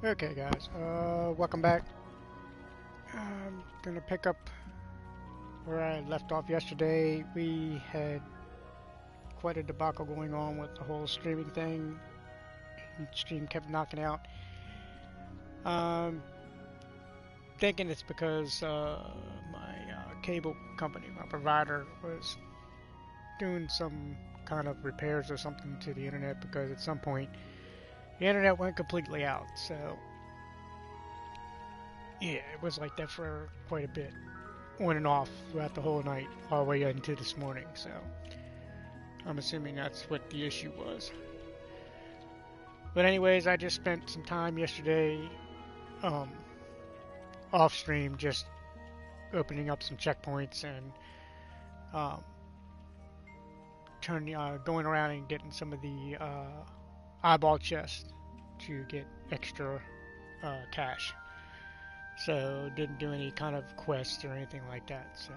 Okay, guys, welcome back. I'm gonna pick up where I left off yesterday. We had quite a debacle going on with the whole streaming thing, and stream kept knocking out. Um, Thinking it's because my cable company, my provider, was doing some kind of repairs or something to the internet because at some point the internet went completely out. So, yeah, it was like that for quite a bit. On and off throughout the whole night, all the way into this morning. So I'm assuming that's what the issue was. But anyways, I just spent some time yesterday um, off stream, just opening up some checkpoints and um, going around and getting some of the eyeball chests to get extra cash. So didn't do any kind of quests or anything like that. So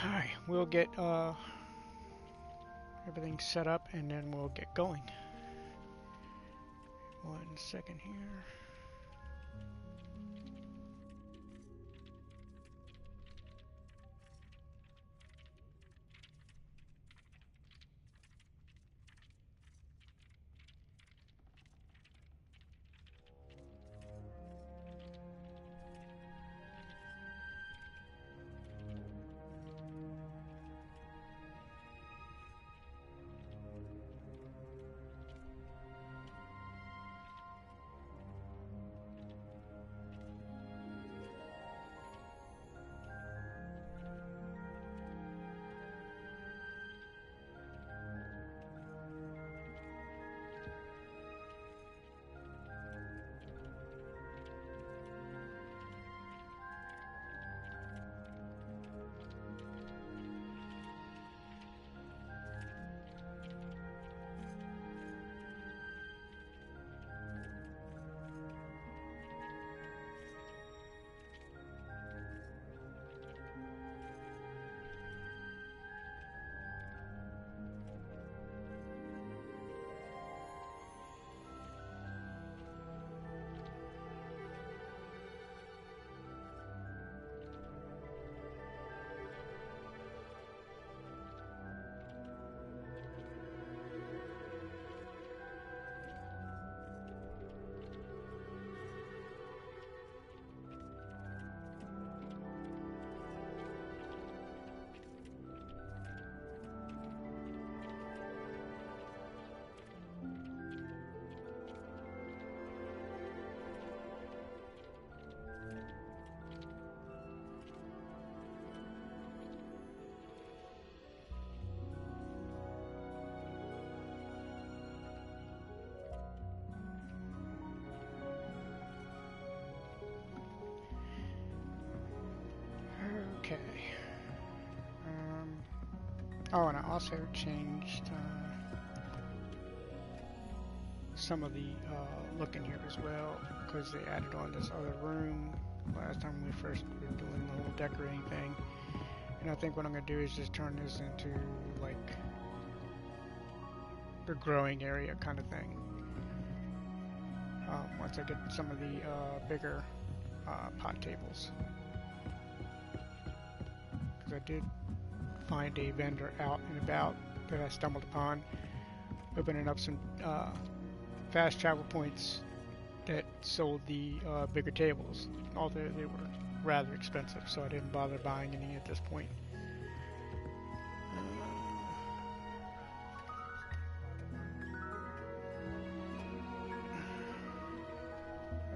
alright, we'll get everything set up and then we'll get going. 1 second here. Okay. Um, oh, and I also changed some of the look in here as well because they added on this other room last time we first were doing the whole decorating thing. And I think what I'm going to do is just turn this into like the growing area kind of thing. Once I get some of the bigger pot tables. Because I did find a vendor out and about that I stumbled upon, opening up some fast travel points that sold the bigger tables, although they were rather expensive, so I didn't bother buying any at this point.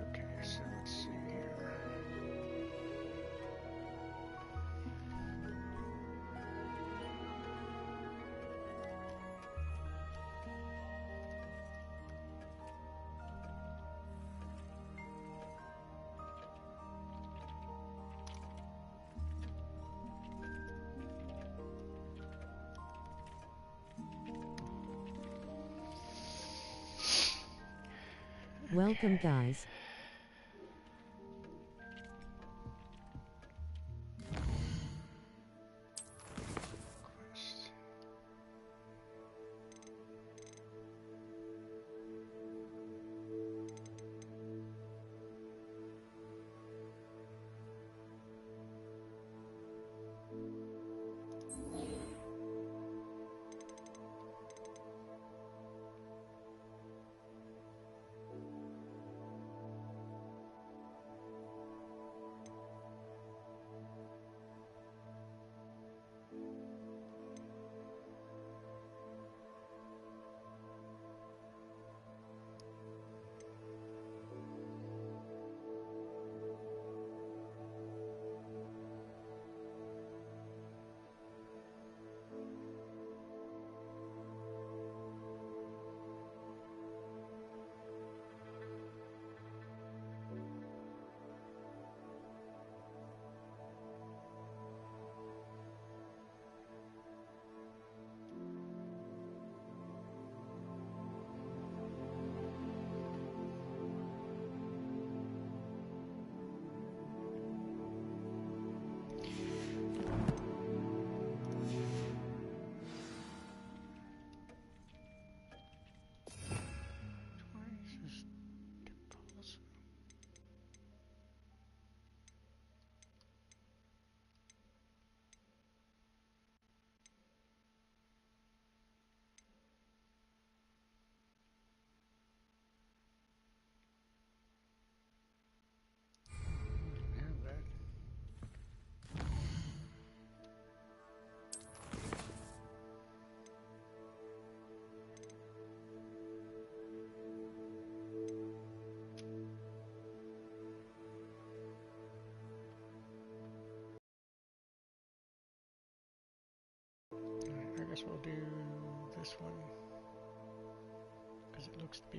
Okay, so let's see here. Welcome, guys.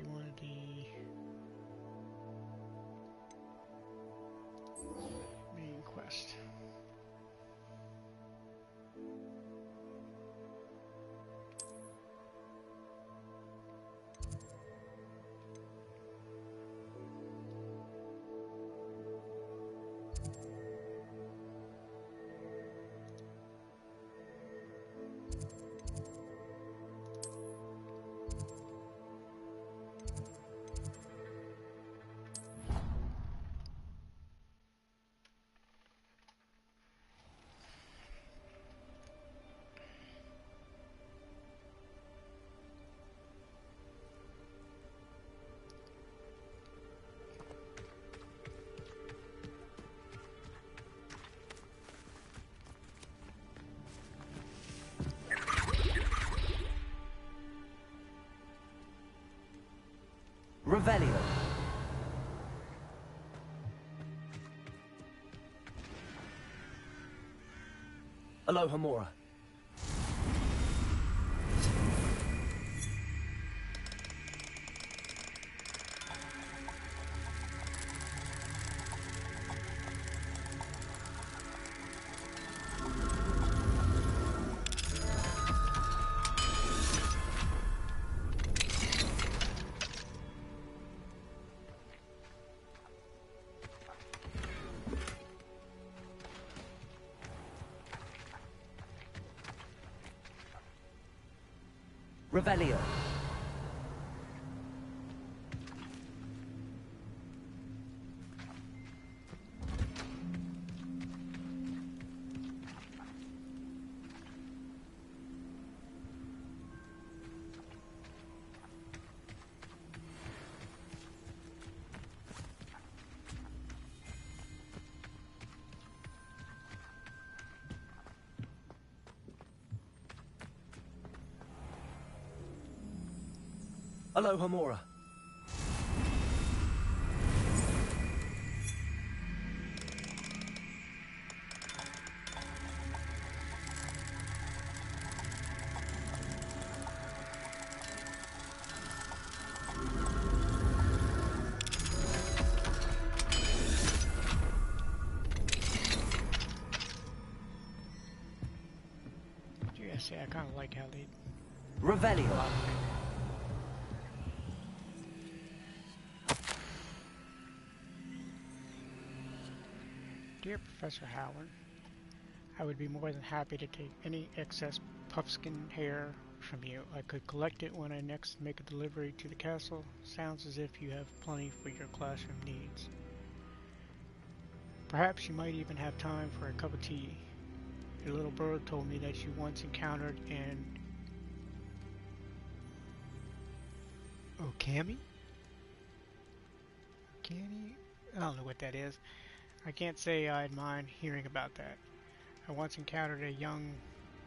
be one of the main quests. Revelio. Aloha Mora. Revelio. Aloha Mora. Yeah, see, I kind of like how they Revelio. Dear Professor Howard, I would be more than happy to take any excess puffskin hair from you. I could collect it when I next make a delivery to the castle. Sounds as if you have plenty for your classroom needs. Perhaps you might even have time for a cup of tea. Your little bird told me that you once encountered an Okami? Okami? I don't know what that is. I can't say I'd mind hearing about that. I once encountered a young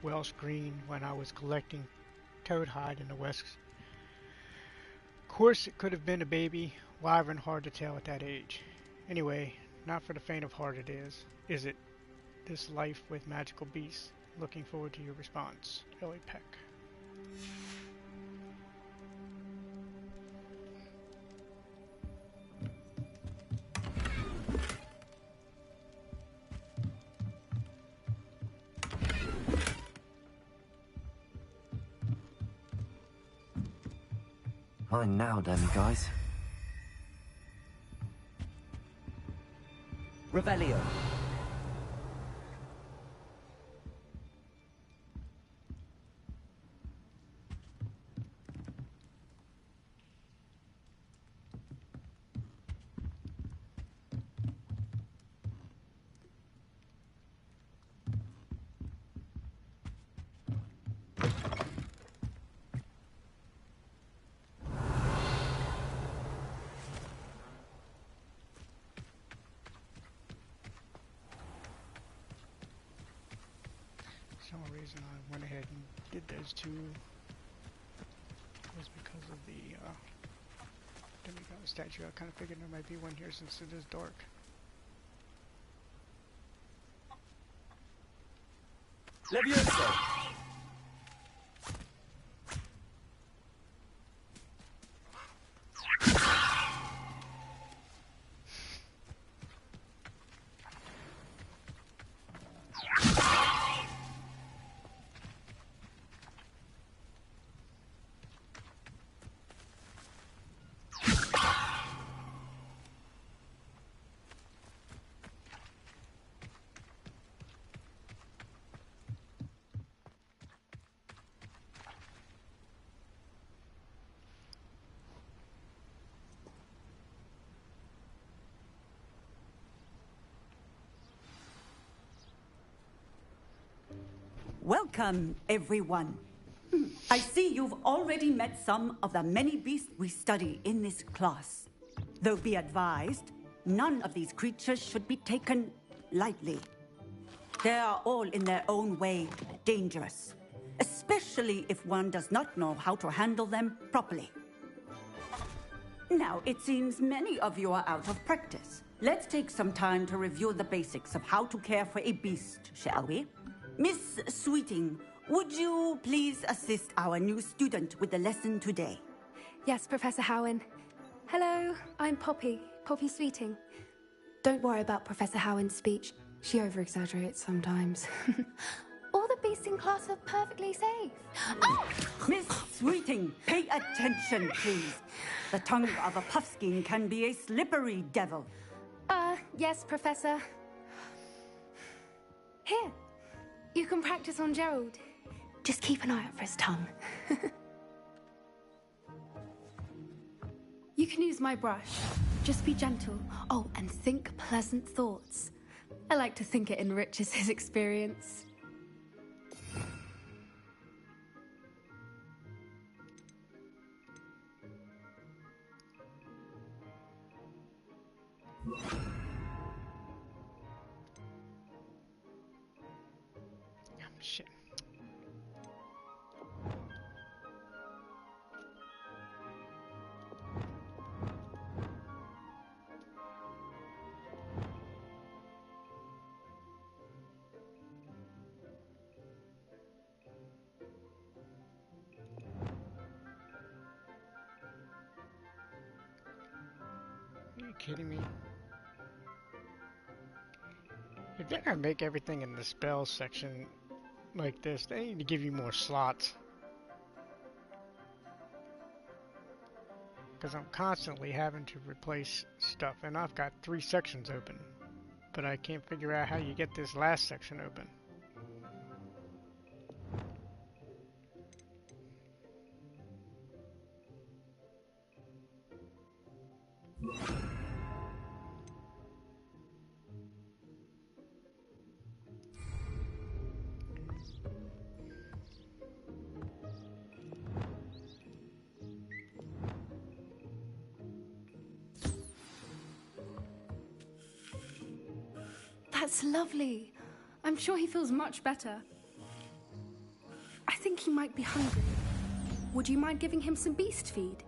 Welsh green when I was collecting toad hide in the west. Of course, it could have been a baby, wyvern, hard to tell at that age. Anyway, not for the faint of heart it is it? This life with magical beasts. Looking forward to your response. Ellie Peck. Mine now, damn guys. Revelio. For some reason I went ahead and did those two was because of the demigod statue. I kind of figured there might be one here since it is dark. Levioso. Welcome, everyone. I see you've already met some of the many beasts we study in this class. Though be advised, none of these creatures should be taken lightly. They are all in their own way dangerous, especially if one does not know how to handle them properly. Now, it seems many of you are out of practice. Let's take some time to review the basics of how to care for a beast, shall we? Miss Sweeting, would you please assist our new student with the lesson today? Yes, Professor Howen. Hello, I'm Poppy Sweeting. Don't worry about Professor Howen's speech. She over-exaggerates sometimes. All the beasts in class are perfectly safe. Oh! Miss Sweeting, pay attention, please. The tongue of a puffskein can be a slippery devil. Yes, Professor. Here, you can practice on Gerald. Just keep an eye out for his tongue. You can use my brush. Just be gentle. Oh, and think pleasant thoughts. I like to think it enriches his experience. Shit. Are you kidding me? If they're gonna make everything in the spell section like this, they need to give you more slots. Because I'm constantly having to replace stuff, and I've got 3 sections open. But I can't figure out how you get this last section open. That's lovely. I'm sure he feels much better. I think he might be hungry. Would you mind giving him some beast feed?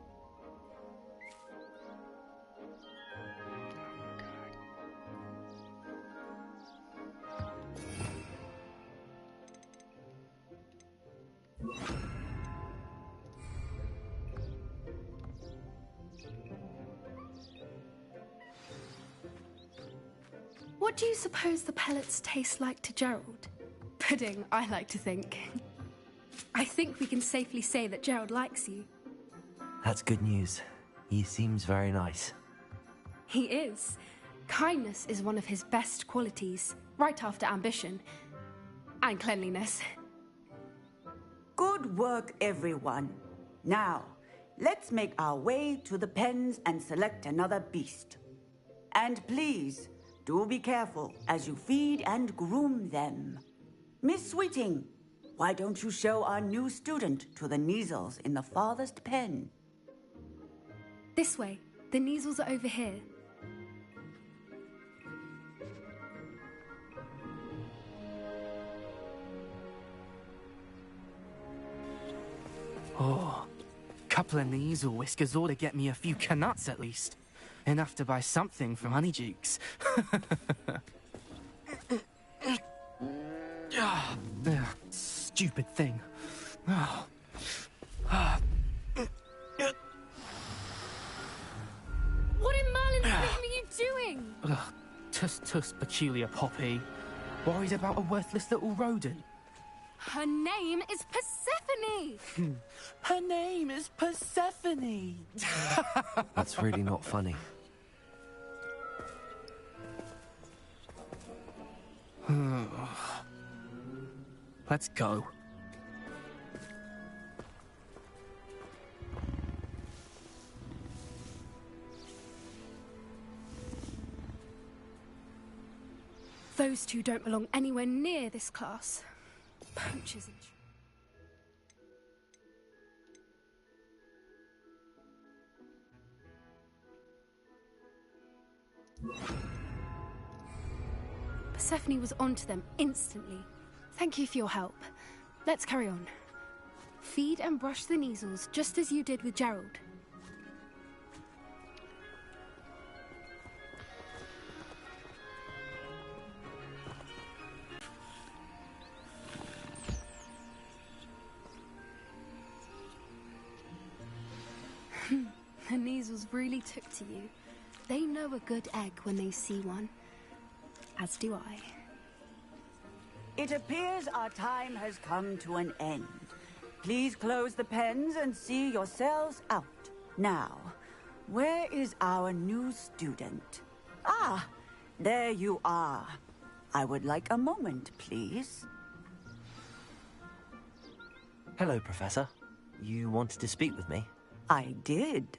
What do you suppose the pellets taste like to Gerald? Pudding, I like to think. I think we can safely say that Gerald likes you. That's good news. He seems very nice. He is. Kindness is one of his best qualities, right after ambition. And cleanliness. Good work, everyone. Now, let's make our way to the pens and select another beast. And please, do be careful as you feed and groom them. Miss Sweeting, why don't you show our new student to the Kneazles in the farthest pen? This way. The Kneazles are over here. Oh, couple of Kneazle whiskers ought to get me a few canuts at least. Enough to buy something from Honeydukes. Stupid thing. What in Merlin's name are you doing? Tuss, peculiar Poppy. Worried about a worthless little rodent. Her name is Persephone! Her name is Persephone! That's really not funny. Let's go. Those two don't belong anywhere near this class. Poachers and... Persephone was onto them instantly. Thank you for your help. Let's carry on. Feed and brush the Neasels just as you did with Gerald. The Neasels really took to you. They know a good egg when they see one. As do I. It appears our time has come to an end. Please close the pens and see yourselves out. Now, where is our new student? Ah, there you are. I would like a moment, please. Hello, Professor. You wanted to speak with me? I did.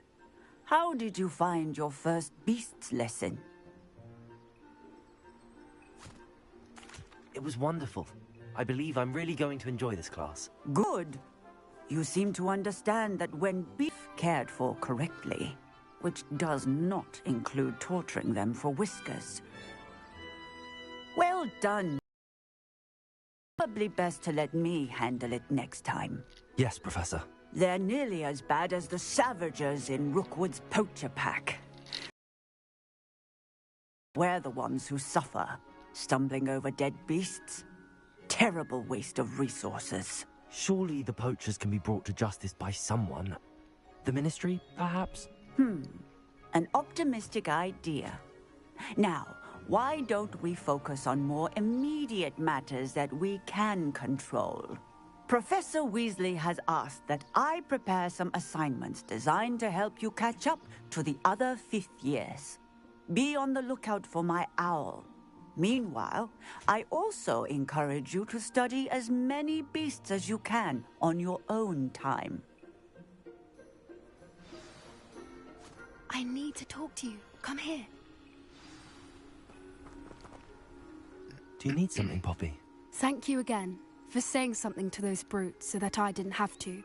How did you find your first beasts lesson? It was wonderful. I believe I'm really going to enjoy this class. Good. You seem to understand that when beef cared for correctly, which does not include torturing them for whiskers. Well done. Probably best to let me handle it next time. Yes, Professor. They're nearly as bad as the Savagers in Rookwood's poacher pack. We're the ones who suffer, stumbling over dead beasts. Terrible waste of resources. Surely the poachers can be brought to justice by someone. The Ministry, perhaps? An optimistic idea. Now, why don't we focus on more immediate matters that we can control? Professor Weasley has asked that I prepare some assignments designed to help you catch up to the other fifth years. Be on the lookout for my owl. Meanwhile, I also encourage you to study as many beasts as you can on your own time. I need to talk to you. Come here. Do you need something, Poppy? Thank you again for saying something to those brutes so that I didn't have to.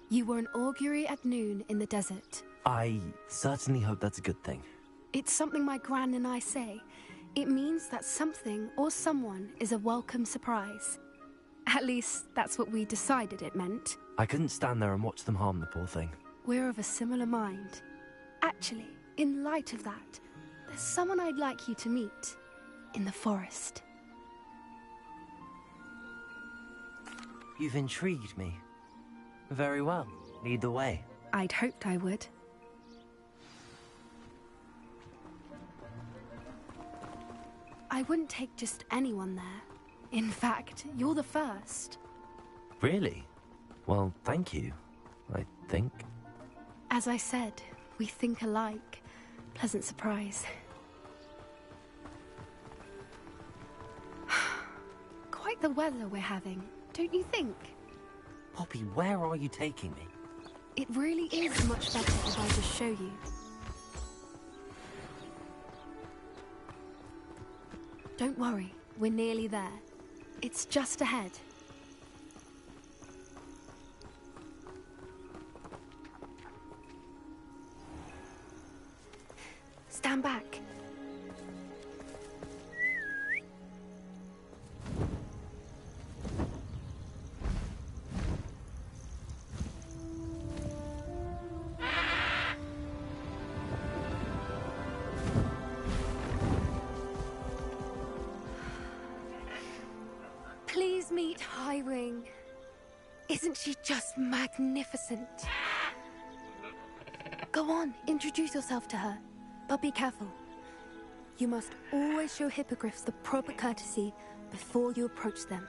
You were an augury at noon in the desert. I certainly hope that's a good thing. It's something my gran and I say. It means that something or someone is a welcome surprise. At least, that's what we decided it meant. I couldn't stand there and watch them harm the poor thing. We're of a similar mind. Actually, in light of that, there's someone I'd like you to meet. In the forest. You've intrigued me. Very well. Lead the way. I'd hoped I would. I wouldn't take just anyone there. In fact, you're the first. Really? Well, thank you, I think. As I said, we think alike. Pleasant surprise. Quite the weather we're having, don't you think? Poppy, where are you taking me? It really is much better if I just show you. Don't worry, we're nearly there. It's just ahead. Stand back. Please meet Highwing. Isn't she just magnificent? Go on, introduce yourself to her. But be careful. You must always show hippogriffs the proper courtesy before you approach them.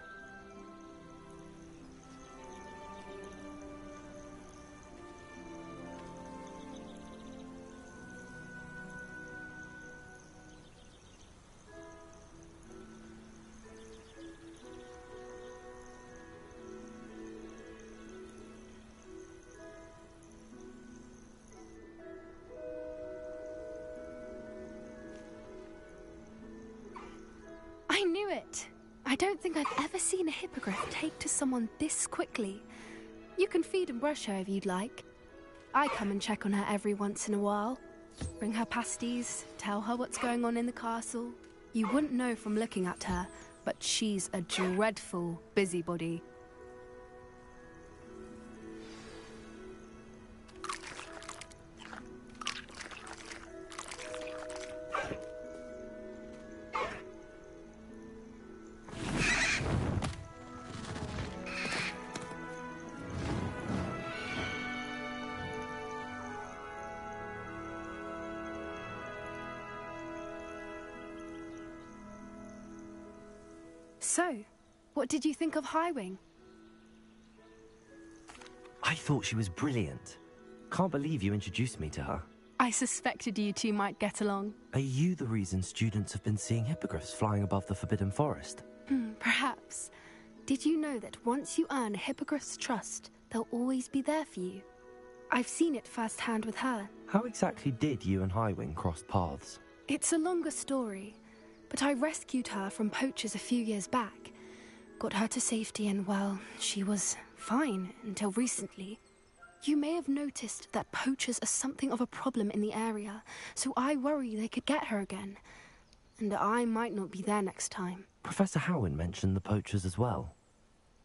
I knew it! I don't think I've ever seen a hippogriff take to someone this quickly. You can feed and brush her if you'd like. I come and check on her every once in a while. Bring her pasties, tell her what's going on in the castle. You wouldn't know from looking at her, but she's a dreadful busybody. So, what did you think of Highwing? I thought she was brilliant. Can't believe you introduced me to her. I suspected you two might get along. Are you the reason students have been seeing hippogriffs flying above the Forbidden Forest? Perhaps. Did you know that once you earn a hippogriff's trust, they'll always be there for you? I've seen it firsthand with her. How exactly did you and Highwing cross paths? It's a longer story, but I rescued her from poachers a few years back. Got her to safety and, well, she was fine until recently. You may have noticed that poachers are something of a problem in the area, so I worry they could get her again. And I might not be there next time. Professor Howen mentioned the poachers as well.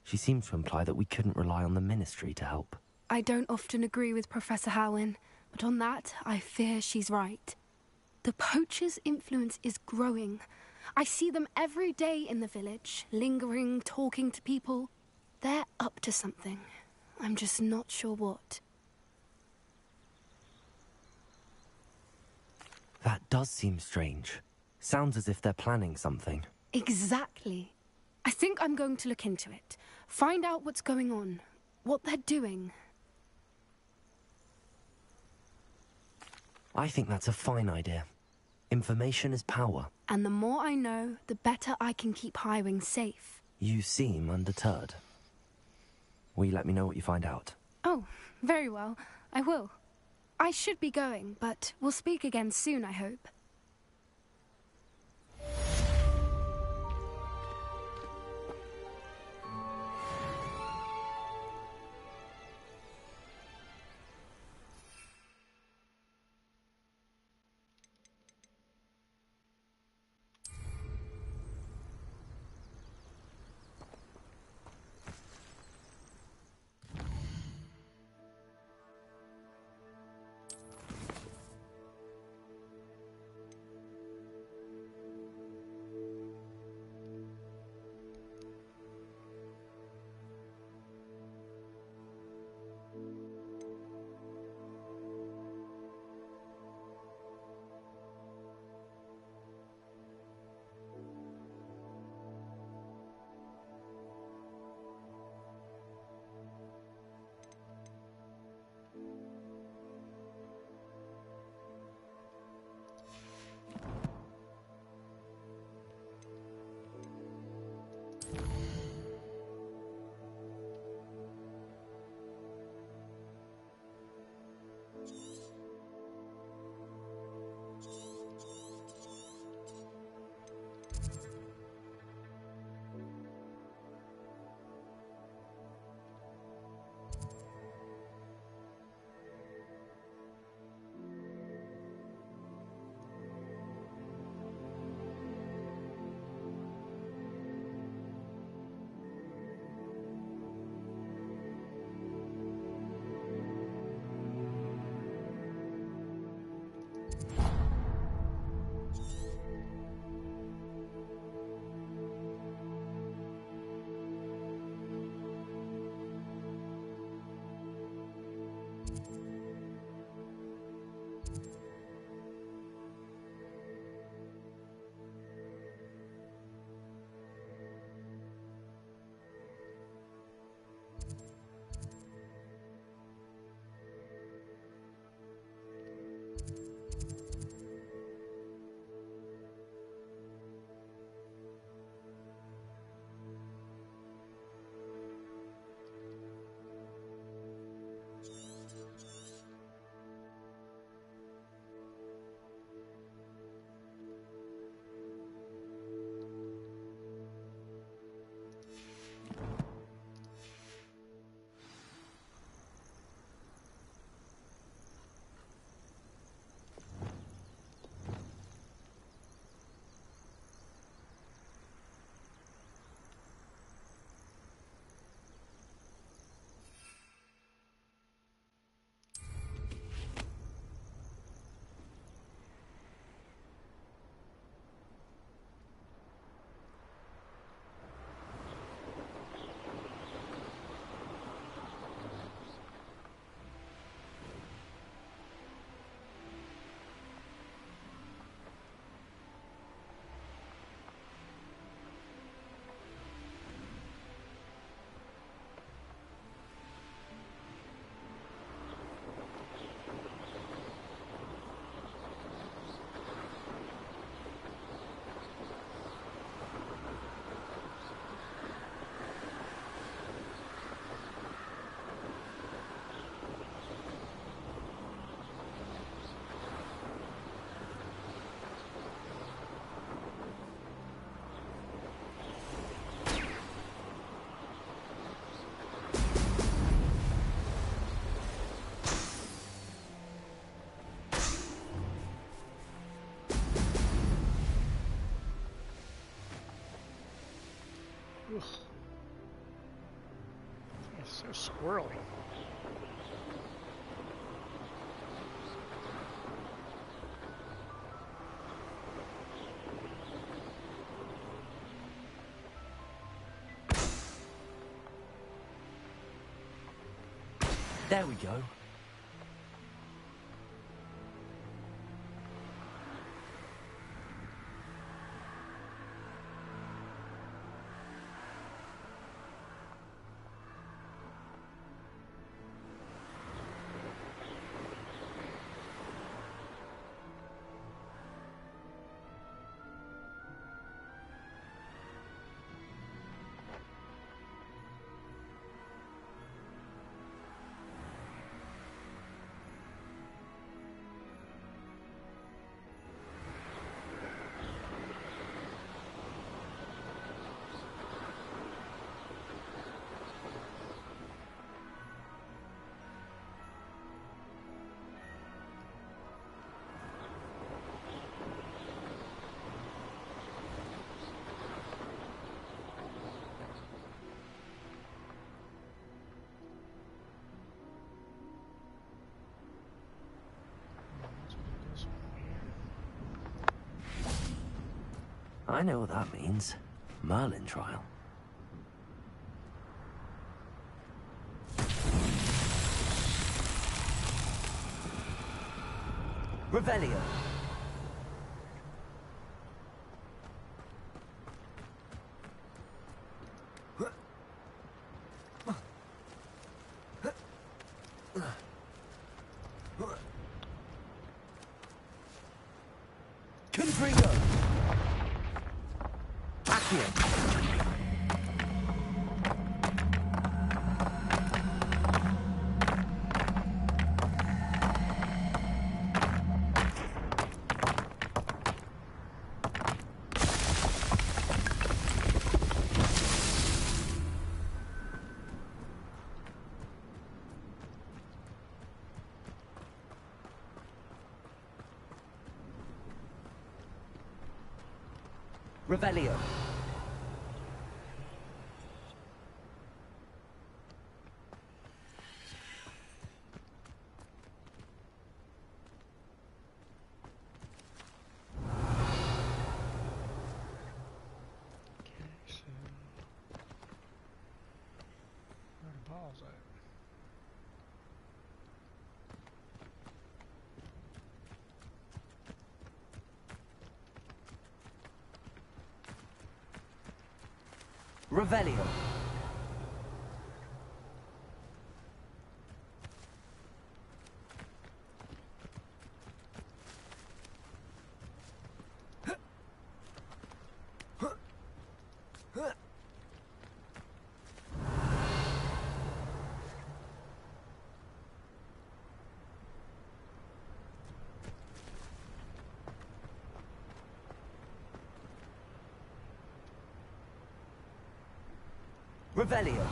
She seemed to imply that we couldn't rely on the Ministry to help. I don't often agree with Professor Howen, but on that, I fear she's right. The poachers' influence is growing. I see them every day in the village, lingering, talking to people. They're up to something. I'm just not sure what. That does seem strange. Sounds as if they're planning something. Exactly. I think I'm going to look into it. Find out what's going on, what they're doing. I think that's a fine idea. Information is power. And the more I know, the better I can keep Highwing safe. You seem undeterred. Will you let me know what you find out? Oh, very well. I will. I should be going, but we'll speak again soon, I hope. Squirrely. There we go. I know what that means. Merlin trial. Revelio. Confringo. Accio. Revelio. Okay, so where the balls at? Revelio. Revelio.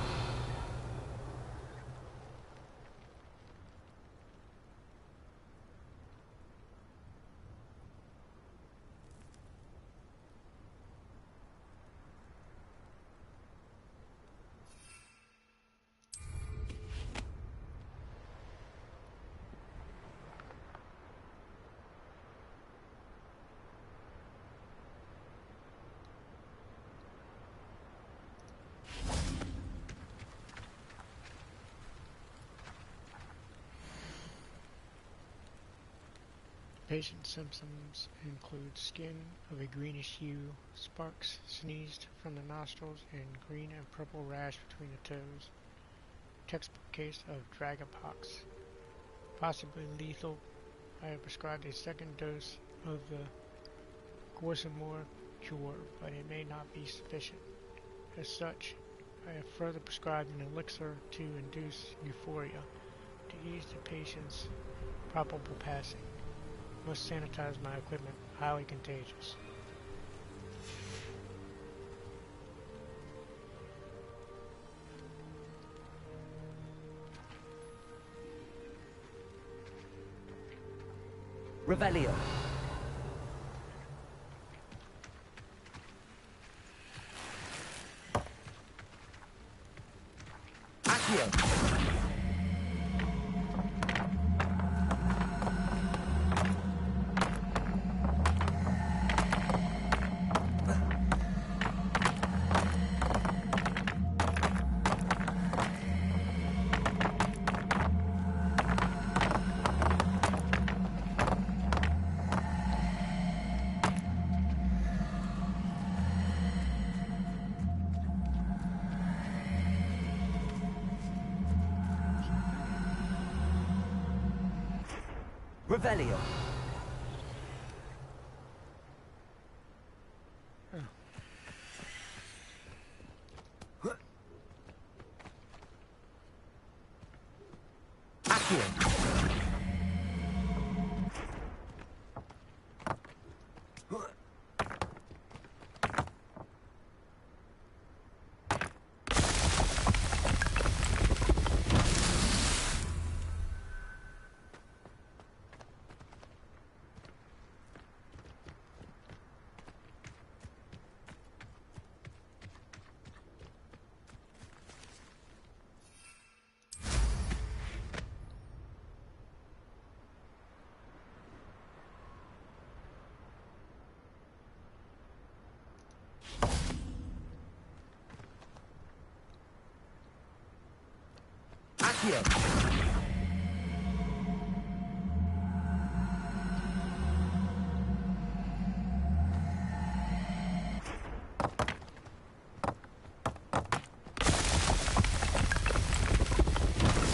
Patient's symptoms include skin of a greenish hue, sparks sneezed from the nostrils, and green and purple rash between the toes. Textbook case of dragonpox. Possibly lethal. I have prescribed a second dose of the Gorsamore cure, but it may not be sufficient. As such, I have further prescribed an elixir to induce euphoria, to ease the patient's probable passing. Must sanitize my equipment. Highly contagious. Revelio. Accio. Revelio. Accio. Accio.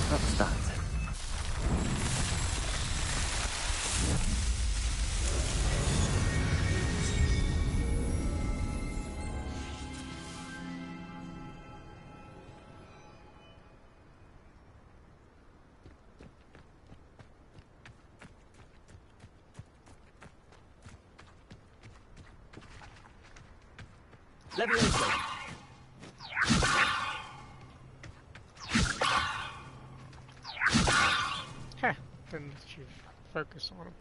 What's that? Levioso. Heh, didn't let you focus on him.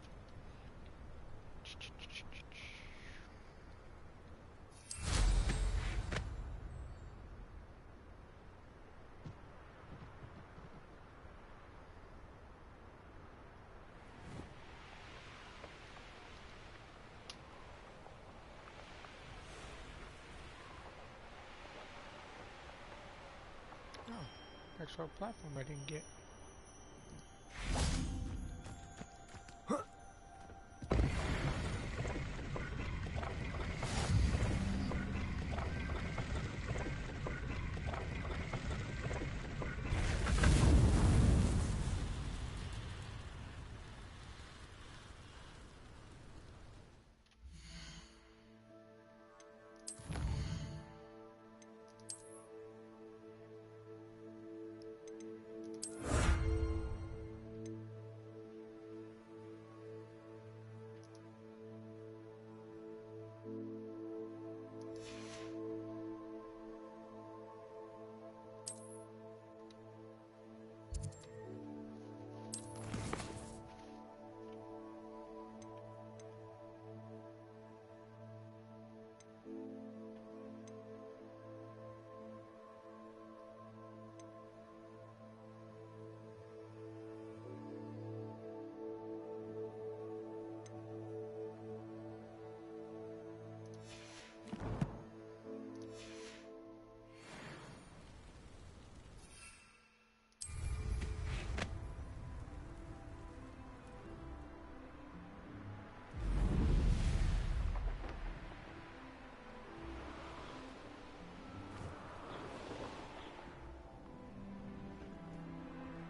Oh, actual platform I didn't get.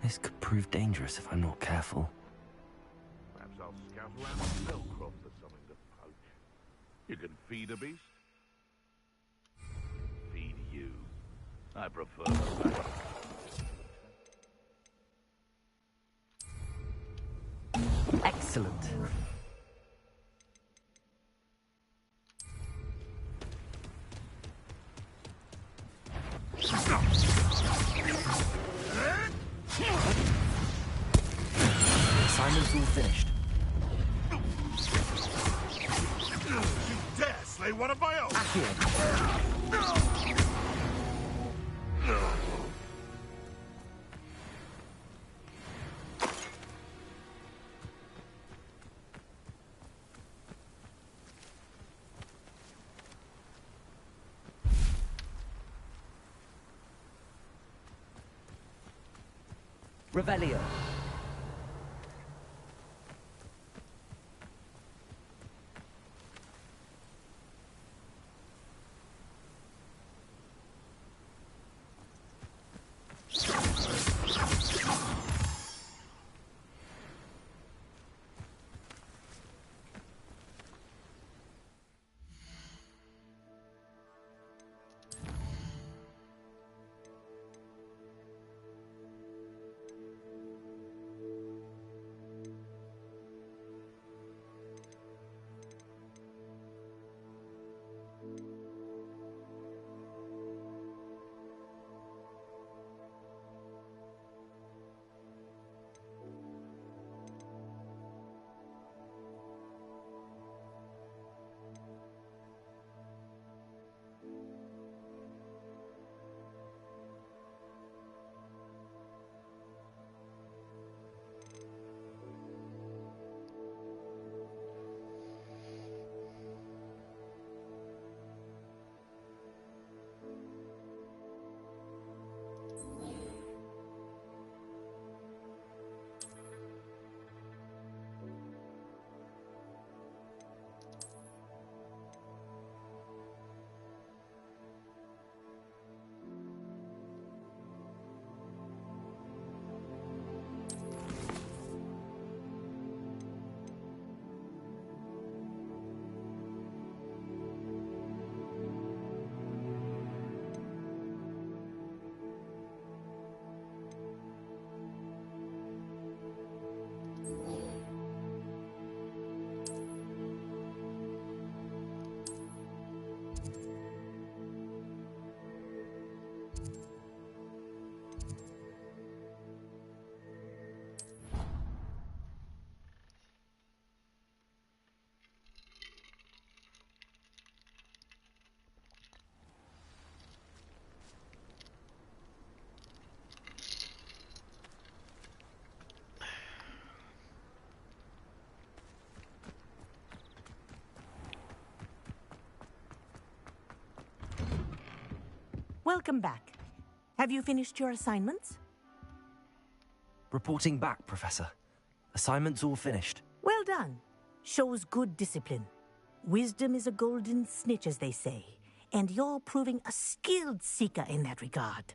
This could prove dangerous if I'm not careful. Perhaps I'll scout around the Spellcroft for something to poach. You can feed a beast. Feed you. I prefer the latter. Excellent. Assignment's all finished. You dare slay one of my own! Accio. Revelio. Welcome back. Have you finished your assignments? Reporting back, Professor. Assignment's all finished. Well done. Shows good discipline. Wisdom is a golden snitch, as they say, and you're proving a skilled seeker in that regard.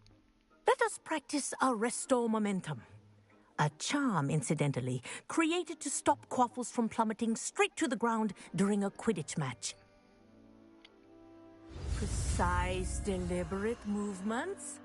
Let us practice Arresto Momentum. A charm, incidentally, created to stop quaffles from plummeting straight to the ground during a Quidditch match. Precise, deliberate movements.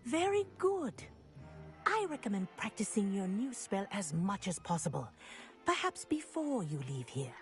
Very good. I recommend practicing your new spell as much as possible, perhaps before you leave here.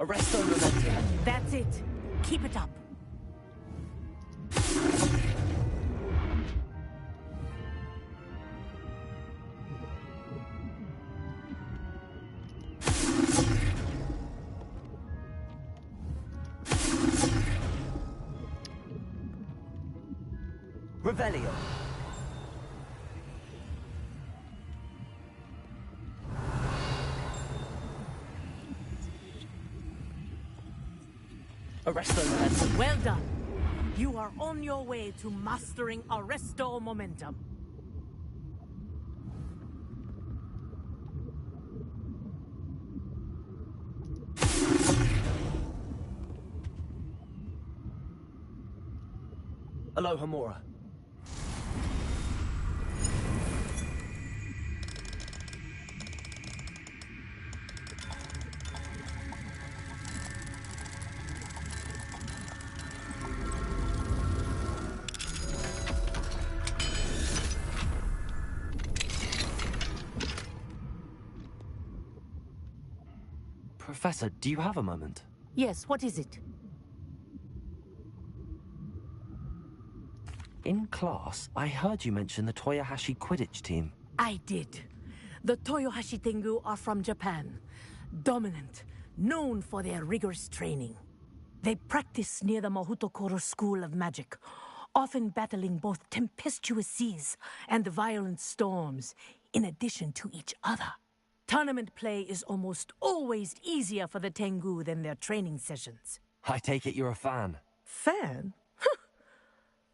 Arresto Momentum. That's it. Keep it up. Revelio. Arresto Momentum. Well done. You are on your way to mastering Arresto Momentum. Aloha Mora. Professor, do you have a moment? Yes, what is it? In class, I heard you mention the Toyohashi Quidditch team. I did. The Toyohashi Tengu are from Japan. Dominant, known for their rigorous training. They practice near the Mahutokoro School of Magic, often battling both tempestuous seas and violent storms, in addition to each other. Tournament play is almost always easier for the Tengu than their training sessions. I take it you're a fan. Fan?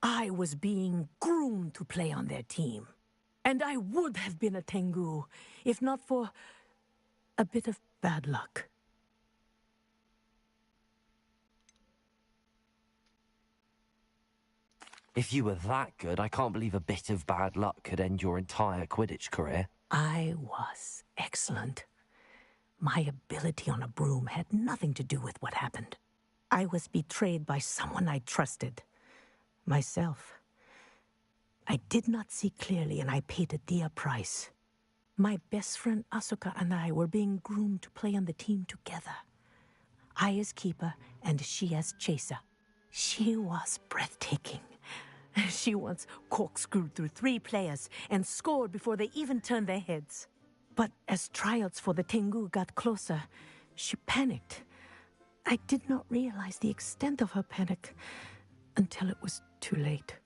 I was being groomed to play on their team. And I would have been a Tengu, if not for a bit of bad luck. If you were that good, I can't believe a bit of bad luck could end your entire Quidditch career. I was excellent. My ability on a broom had nothing to do with what happened. I was betrayed by someone I trusted. Myself. I did not see clearly, and I paid a dear price. My best friend Asuka and I were being groomed to play on the team together. I as keeper, and she as chaser. She was breathtaking. She once corkscrewed through 3 players and scored before they even turned their heads. But as tryouts for the Tengu got closer, she panicked. I did not realize the extent of her panic until it was too late.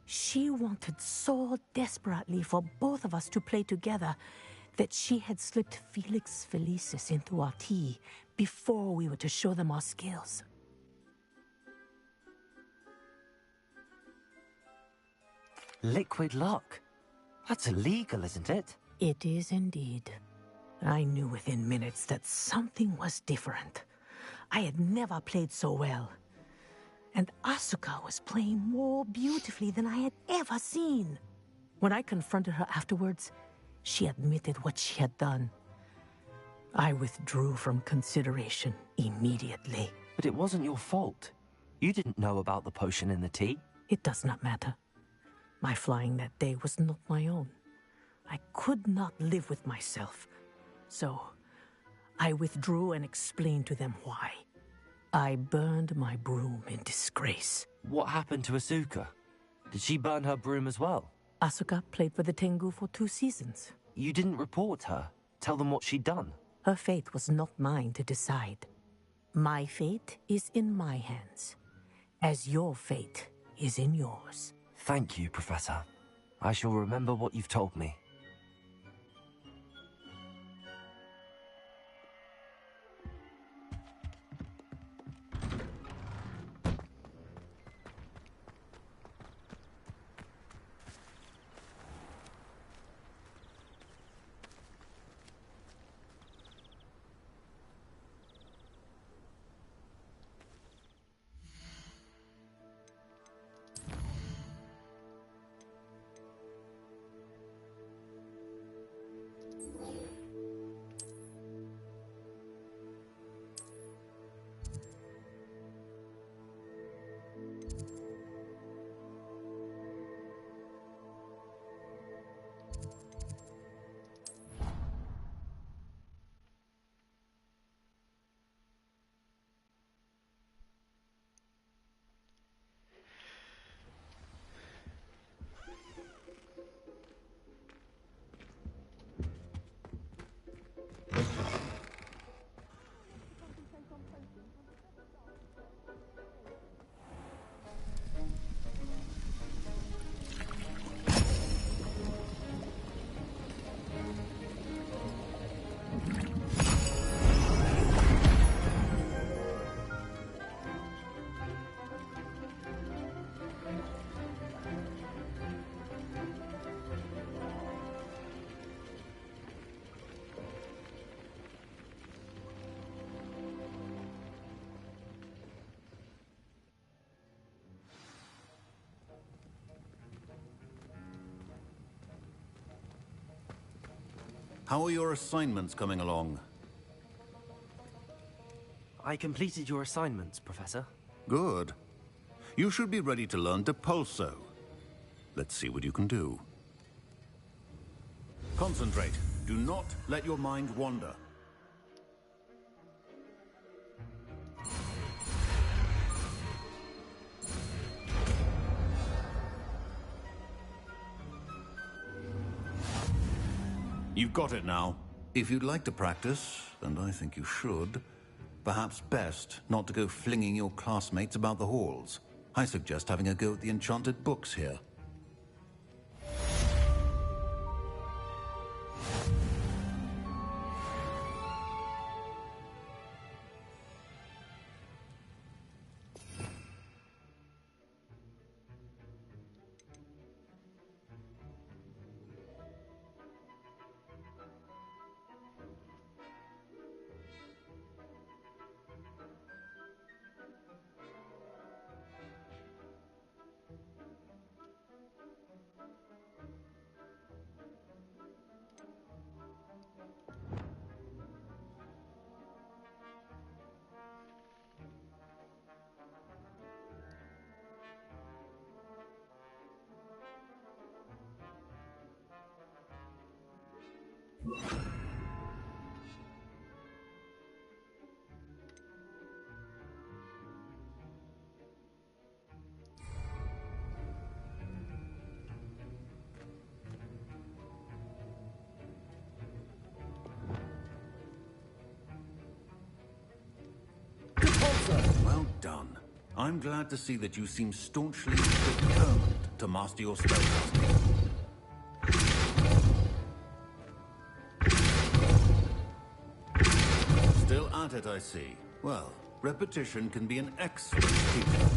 She wanted so desperately for both of us to play together that she had slipped Felix Felicis into our tea before we were to show them our skills. Liquid luck? That's illegal, isn't it? It is indeed. I knew within minutes that something was different. I had never played so well. And Asuka was playing more beautifully than I had ever seen. When I confronted her afterwards, she admitted what she had done. I withdrew from consideration immediately. But it wasn't your fault. You didn't know about the potion in the tea. It does not matter. My flying that day was not my own. I could not live with myself. So, I withdrew and explained to them why. I burned my broom in disgrace. What happened to Asuka? Did she burn her broom as well? Asuka played for the Tengu for 2 seasons. You didn't report her? Tell them what she'd done? Her fate was not mine to decide. My fate is in my hands, as your fate is in yours. Thank you, Professor. I shall remember what you've told me. How are your assignments coming along? I completed your assignments, Professor. Good. You should be ready to learn Depulso. Let's see what you can do. Concentrate. Do not let your mind wander. You've got it now. If you'd like to practice, and I think you should, perhaps best not to go flinging your classmates about the halls. I suggest having a go at the enchanted books here. done. I'm glad to see that you seem staunchly determined to master your spellcasting. Still at it, I see. Well, repetition can be an excellent teacher.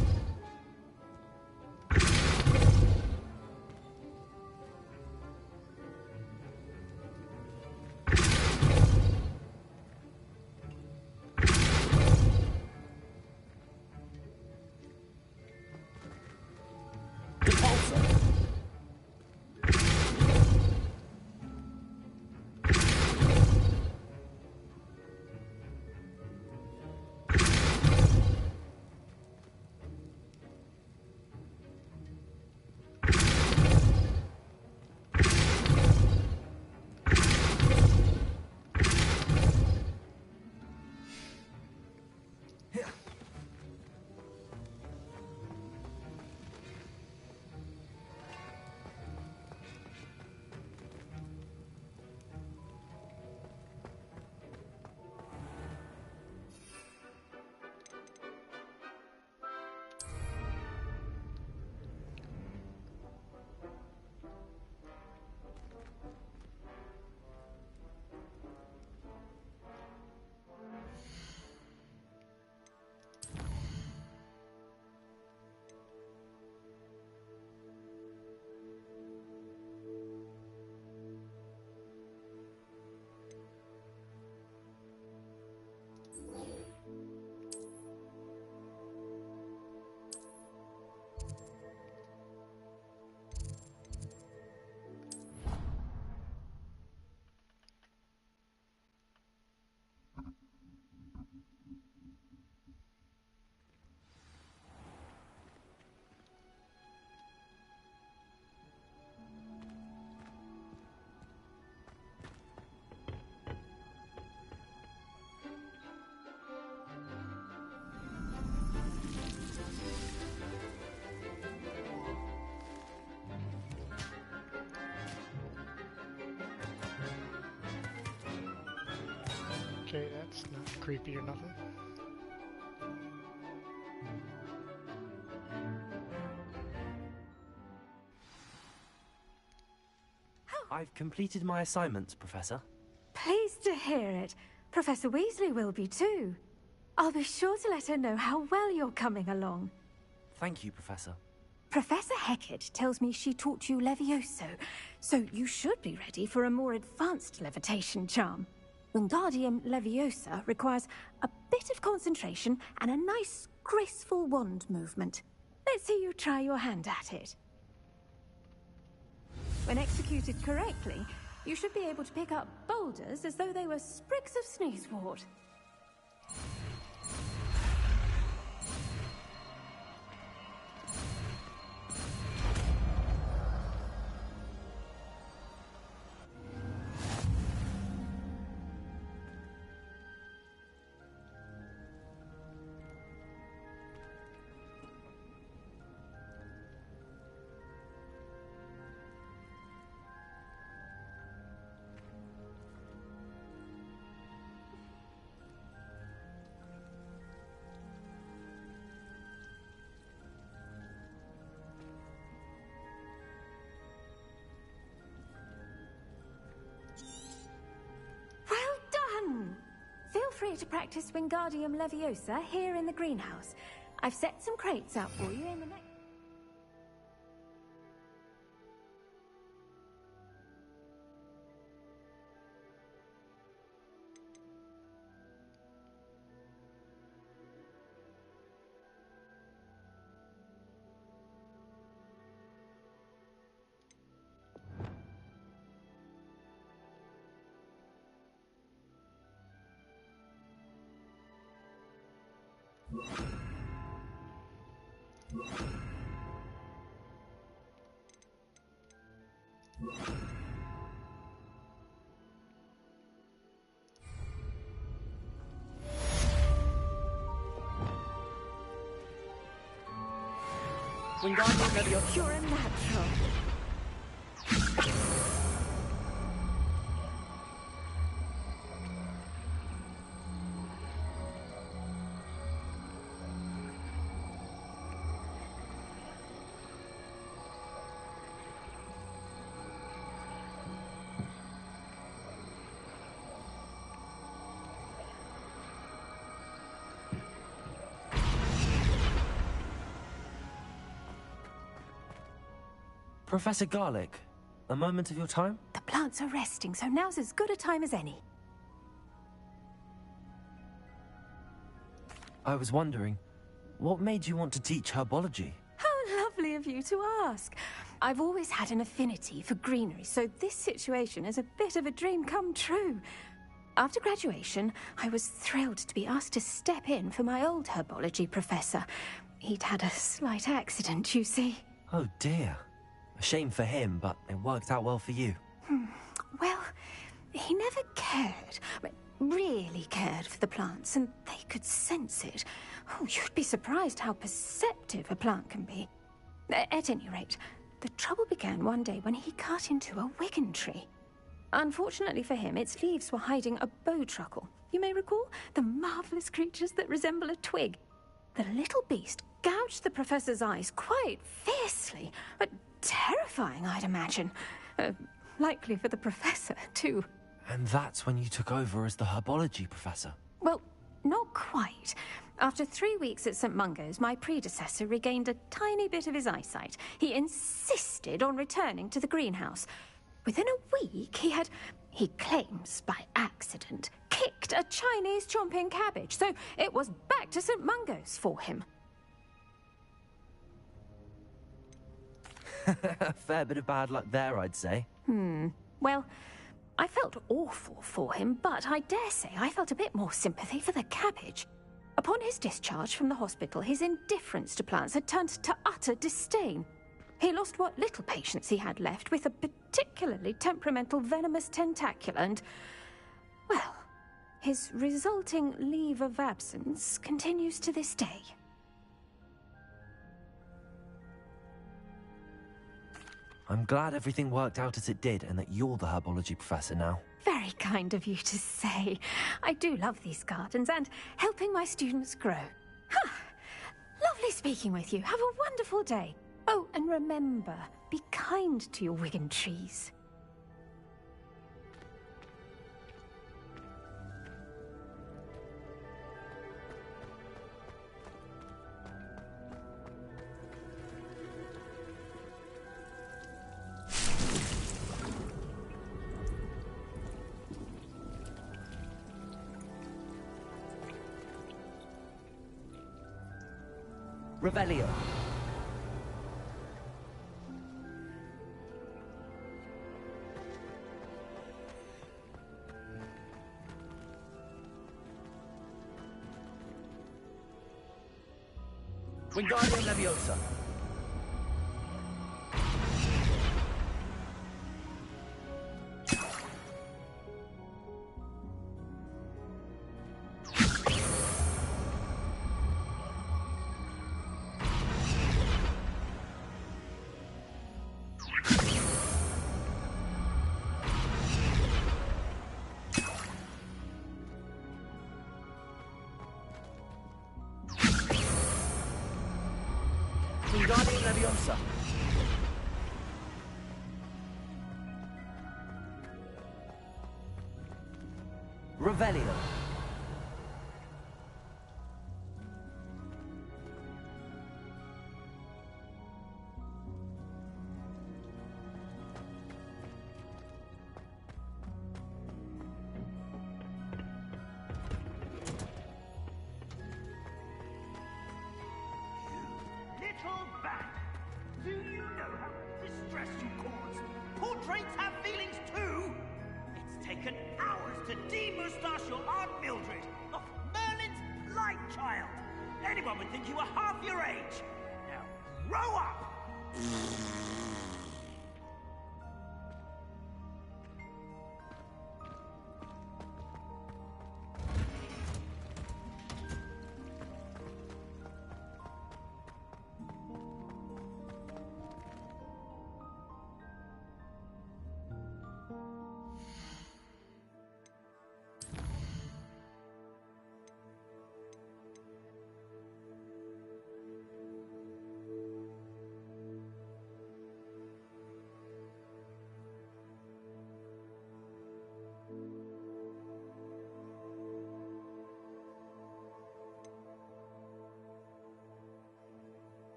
Okay, that's not creepy or nothing. I've completed my assignments, Professor. Pleased to hear it. Professor Weasley will be too. I'll be sure to let her know how well you're coming along. Thank you, Professor. Professor Hecat tells me she taught you Levioso, so you should be ready for a more advanced levitation charm. Wingardium Leviosa requires a bit of concentration and a nice, graceful wand movement. Let's see you try your hand at it. When executed correctly, you should be able to pick up boulders as though they were sprigs of sneezewort. Feel free to practice Wingardium Leviosa here in the greenhouse. I've set some crates out for you in the next... Wingardium Leviosa. You're a natural. Professor Garlic, a moment of your time? The plants are resting, so now's as good a time as any. I was wondering, what made you want to teach herbology? How lovely of you to ask. I've always had an affinity for greenery, so this situation is a bit of a dream come true. After graduation, I was thrilled to be asked to step in for my old herbology professor. He'd had a slight accident, you see. Oh dear. A shame for him, but it worked out well for you. Well, he never cared, really cared for the plants, and they could sense it. Oh, you'd be surprised how perceptive a plant can be. At any rate, the trouble began one day when he cut into a wigan tree. Unfortunately for him, its leaves were hiding a bowtruckle. You may recall the marvellous creatures that resemble a twig. The little beast gouged the professor's eyes quite fiercely, but terrifying, I'd imagine. Likely for the professor, too. And that's when you took over as the herbology professor? Well, not quite. After 3 weeks at St. Mungo's, my predecessor regained a tiny bit of his eyesight. He insisted on returning to the greenhouse. Within a week, he claims by accident, kicked a Chinese chomping cabbage, so it was back to St. Mungo's for him. A fair bit of bad luck there, I'd say. Well, I felt awful for him, but I dare say I felt a bit more sympathy for the cabbage. Upon his discharge from the hospital, his indifference to plants had turned to utter disdain. He lost what little patience he had left with a particularly temperamental venomous tentacula and, well, his resulting leave of absence continues to this day. I'm glad everything worked out as it did and that you're the herbology professor now. Very kind of you to say. I do love these gardens and helping my students grow. Lovely speaking with you. Have a wonderful day. Oh, and remember, be kind to your wigan trees. Revelio. Wingardium Leviosa. Wingardium Leviosa. Revelio. Little bat, do you know how much distress you cause? Portraits have feelings too! It's taken hours to demoustache your Aunt Mildred of Merlin's light child. Anyone would think you were half your age. Now, grow up!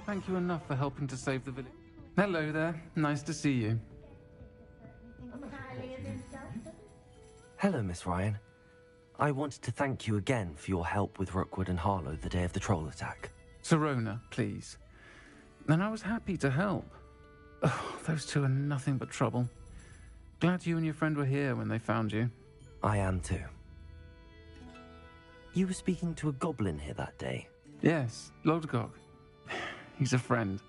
thank you enough for helping to save the village. Hello there. Nice to see you. Hello, Miss Ryan. I wanted to thank you again for your help with Rookwood and Harlow the day of the troll attack. Sirona, please. And I was happy to help. Oh, those two are nothing but trouble. Glad you and your friend were here when they found you. I am too. You were speaking to a goblin here that day? Yes, Lodgok. He's a friend.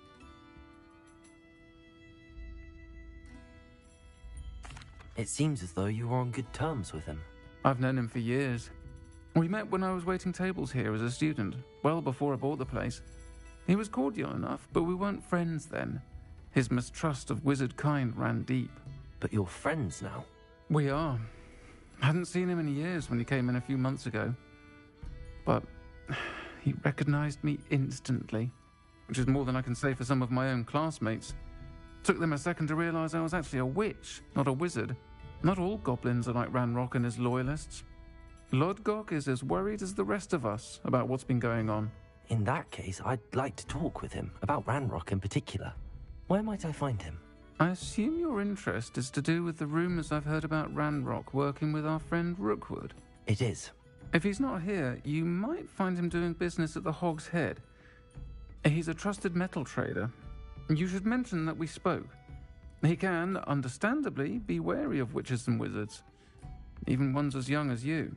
It seems as though you were on good terms with him. I've known him for years. We met when I was waiting tables here as a student, well before I bought the place. He was cordial enough, but we weren't friends then. His mistrust of wizard kind ran deep. But you're friends now? We are. Hadn't seen him in years when he came in a few months ago. But he recognized me instantly, which is more than I can say for some of my own classmates. Took them a second to realize I was actually a witch, not a wizard. Not all goblins are like Ranrock and his loyalists. Lodgok is as worried as the rest of us about what's been going on. In that case, I'd like to talk with him, about Ranrock in particular. Where might I find him? I assume your interest is to do with the rumors I've heard about Ranrock working with our friend Rookwood. It is. If he's not here, you might find him doing business at the Hog's Head. He's a trusted metal trader. You should mention that we spoke. He can, understandably, be wary of witches and wizards, even ones as young as you.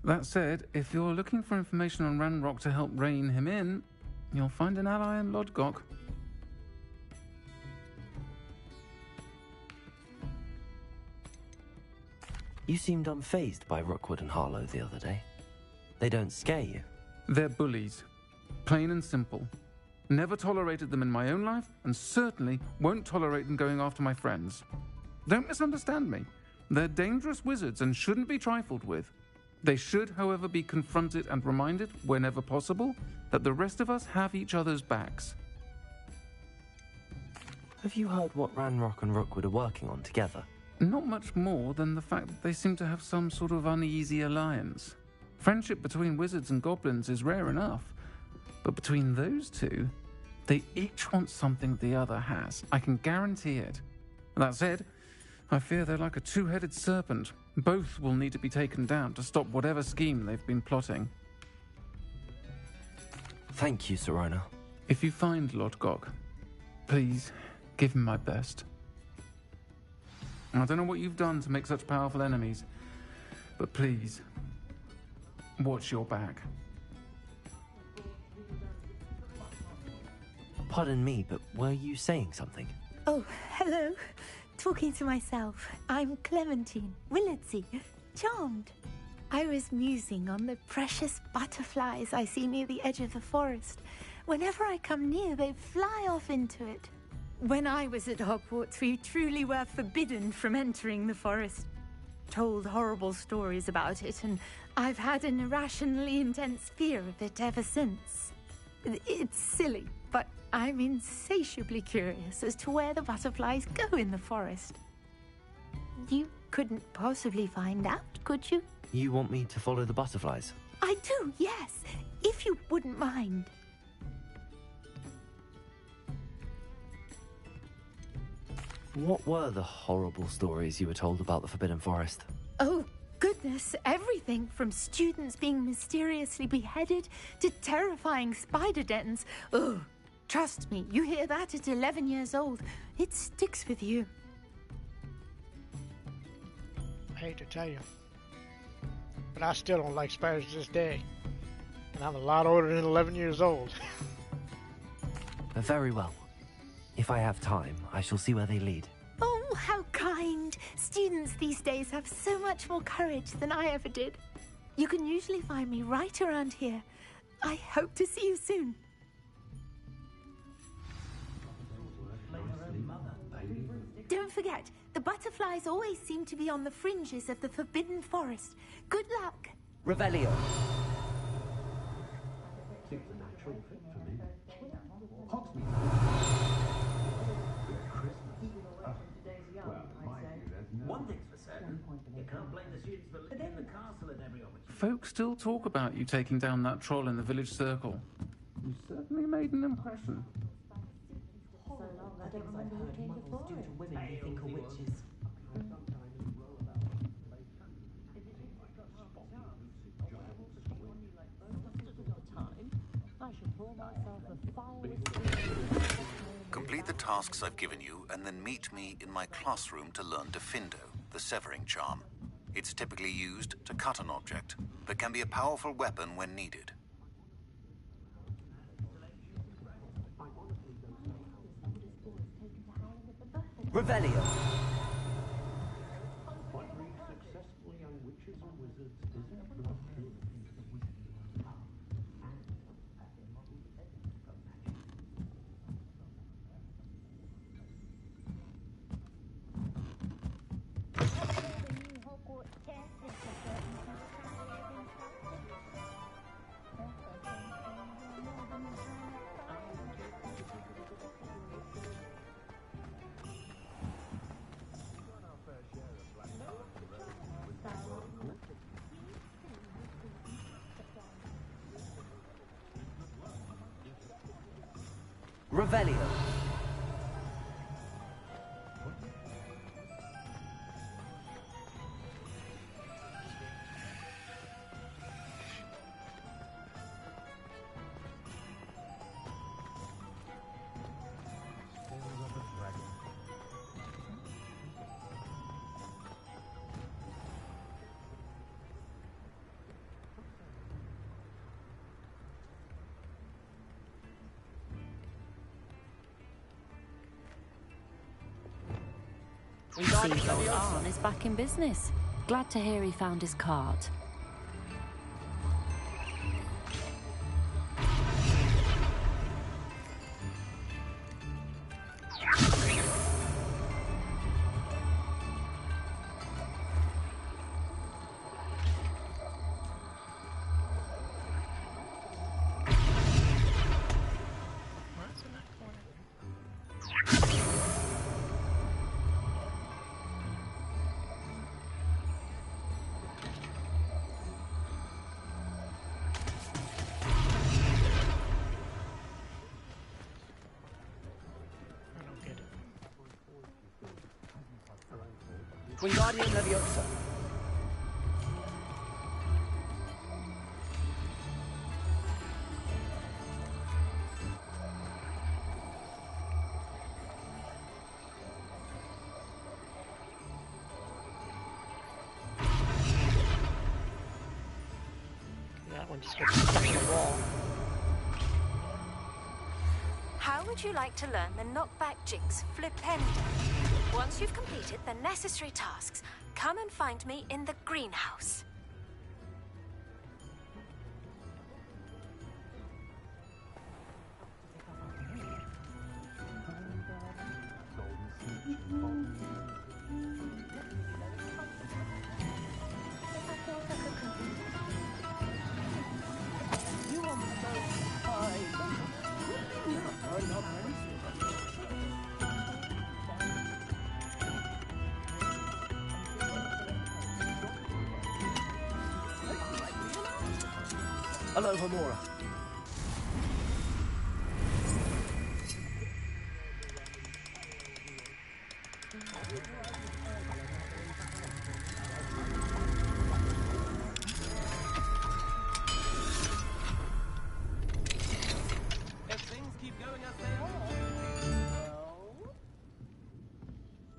That said, if you're looking for information on Ranrock to help rein him in, you'll find an ally in Lodgok. You seemed unfazed by Rookwood and Harlow the other day. They don't scare you? They're bullies. Plain and simple. Never tolerated them in my own life, and certainly won't tolerate them going after my friends. Don't misunderstand me. They're dangerous wizards and shouldn't be trifled with. They should, however, be confronted and reminded, whenever possible, that the rest of us have each other's backs. Have you heard what Ranrock and Rookwood are working on together? Not much more than the fact that they seem to have some sort of uneasy alliance. Friendship between wizards and goblins is rare enough, but between those two, they each want something the other has. I can guarantee it. That said, I fear they're like a two-headed serpent. Both will need to be taken down to stop whatever scheme they've been plotting. Thank you, Sirona. If you find Lodgok, please give him my best. I don't know what you've done to make such powerful enemies, but please, watch your back. Pardon me, but were you saying something? Oh, hello. Talking to myself. I'm Clementine Willardsey. Charmed. I was musing on the precious butterflies I see near the edge of the forest. Whenever I come near, they fly off into it. When I was at Hogwarts, we truly were forbidden from entering the forest. Told horrible stories about it, and I've had an irrationally intense fear of it ever since. It's silly, but I'm insatiably curious as to where the butterflies go in the forest. You couldn't possibly find out, could you? You want me to follow the butterflies? I do, yes, if you wouldn't mind. What were the horrible stories you were told about the Forbidden Forest? Oh, goodness, everything from students being mysteriously beheaded to terrifying spider dens. Ugh, trust me, you hear that at 11 years old, it sticks with you. I hate to tell you, but I still don't like spiders to this day. And I'm a lot older than 11 years old. Very well. If I have time, I shall see where they lead. Oh, how kind. Students these days have so much more courage than I ever did. You can usually find me right around here. I hope to see you soon. Don't forget, the butterflies always seem to be on the fringes of the Forbidden Forest. Good luck. Revelio. One thing's for certain, you can't blame the students for living in the castle at every opportunity. Folks still talk about you taking down that troll in the village circle. You certainly made an impression. do to women we think are witches. Complete the tasks I've given you, and then meet me in my classroom to learn Defindo, the severing charm. It's typically used to cut an object, but can be a powerful weapon when needed. Revelio. Revelio. Seems old Arn is back in business. Glad to hear he found his cart. Wingardium Leviosa. That one just gets stuck in the wall. How would you like to learn the knockback jigs Flipendo? Once you've completed the necessary tasks, come and find me in the greenhouse. Hello, Homora. If things keep going as they are,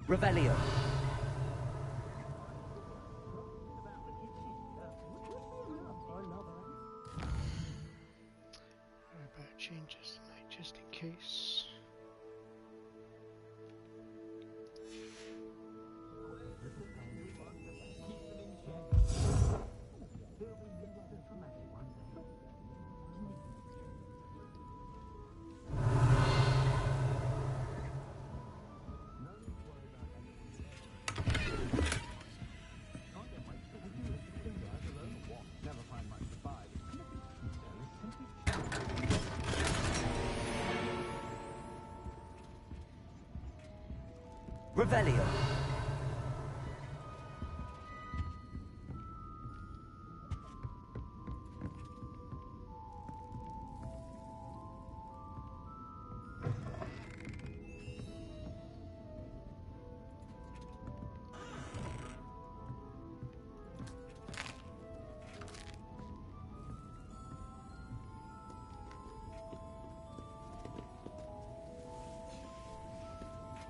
Revelio. Change this tonight just in case. Revelio.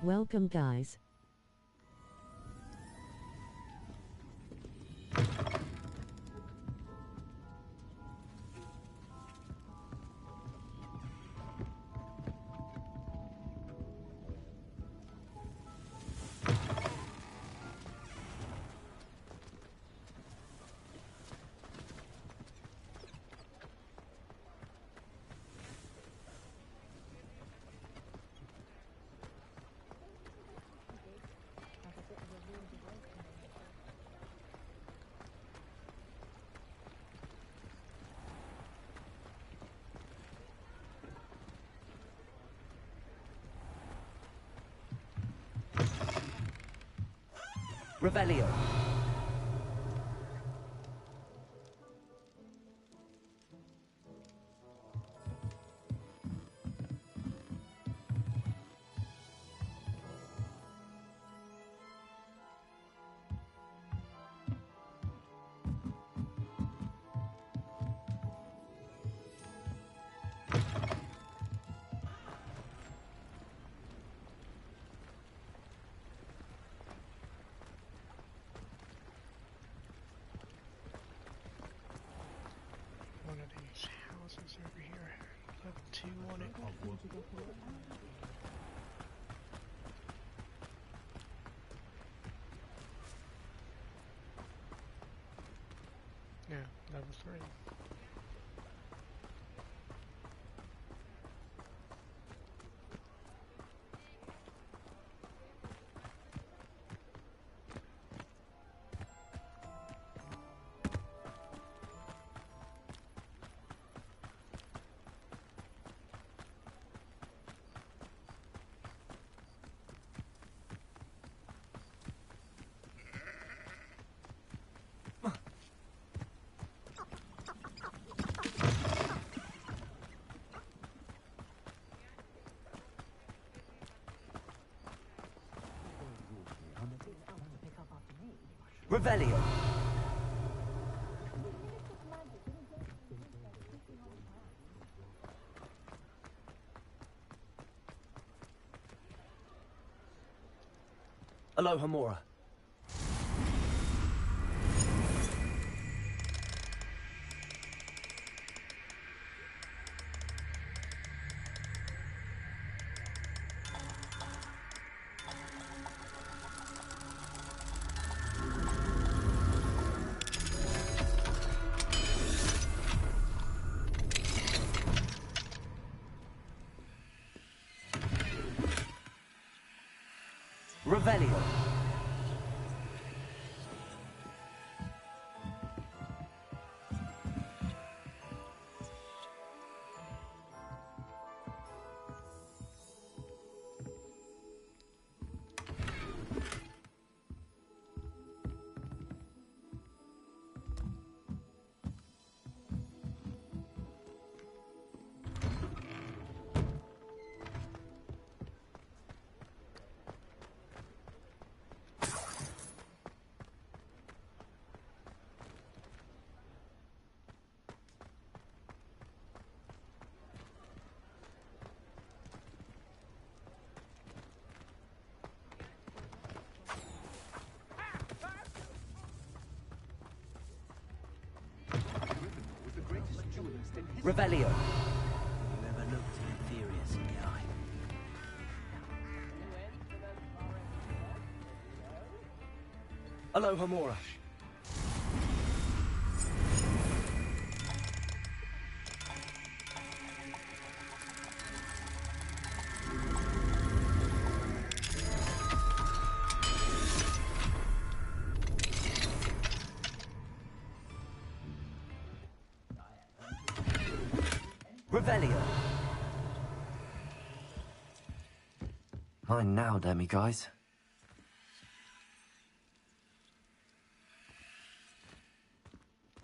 Welcome, guys. Revelio. One of these houses over here. Level 2 on it. Yeah, level 3. Revelio. Aloha Mora. Revelio. Revelio. You ever looked Inferius in the eye? Aloha Mora. Revelio. Fine now, demi guys.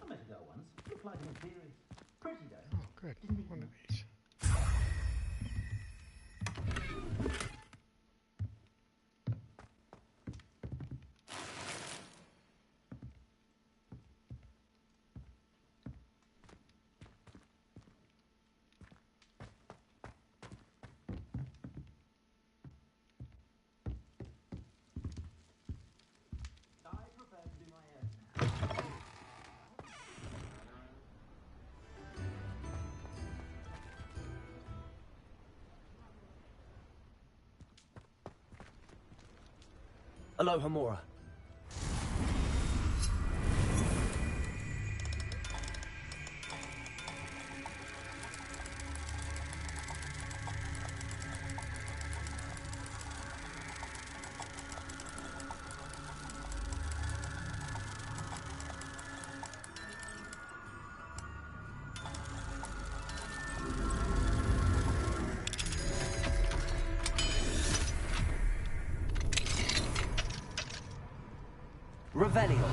I met a girl once. Looked like an Inferius. Pretty though. Oh, good. One of these. Aloha Mora. Revelio.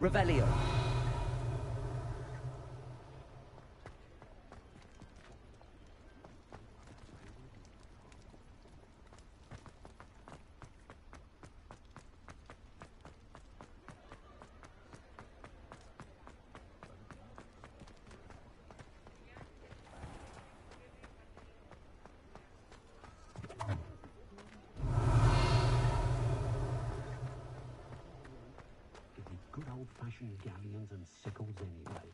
Revelio. Good old-fashioned galleons and sickles anyway.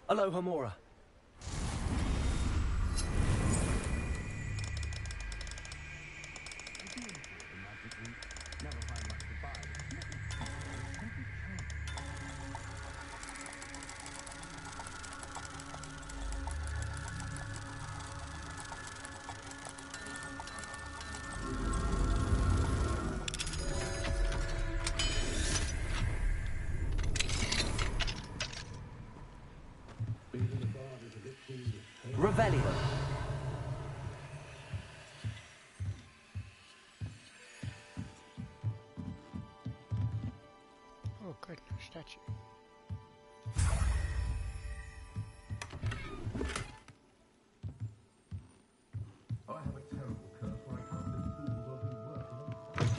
Aloha Mora. Revelio. Oh, good. Statue. I have a terrible curse where I can't lift tools or do work in any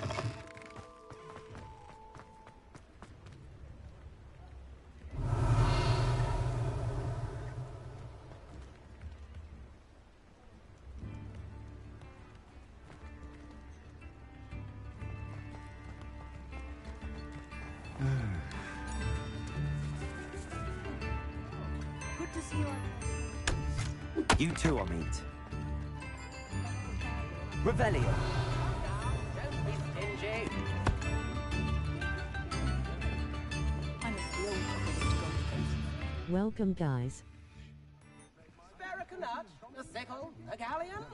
Good to see you. You too, Amit. Revelio. Don't be stingy. I must be old. Welcome, guys. Spare a nut, a sickle, a galleon.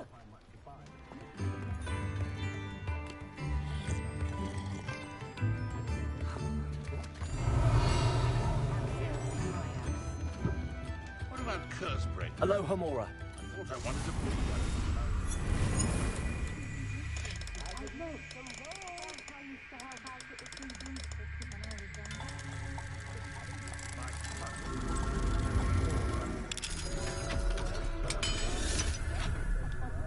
What about curse break? Aloha Mora. I thought I wanted to put one.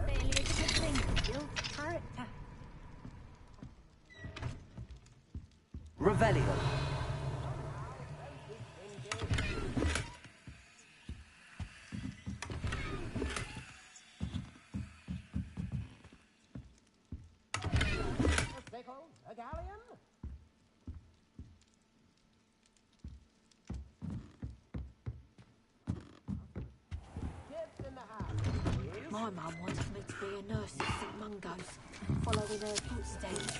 Failure is a good thing. Builds character. Revelio. A sickle, a galleon. Kids in the house, please. My mum wanted me to be a nurse at St Mungo's, following her footsteps.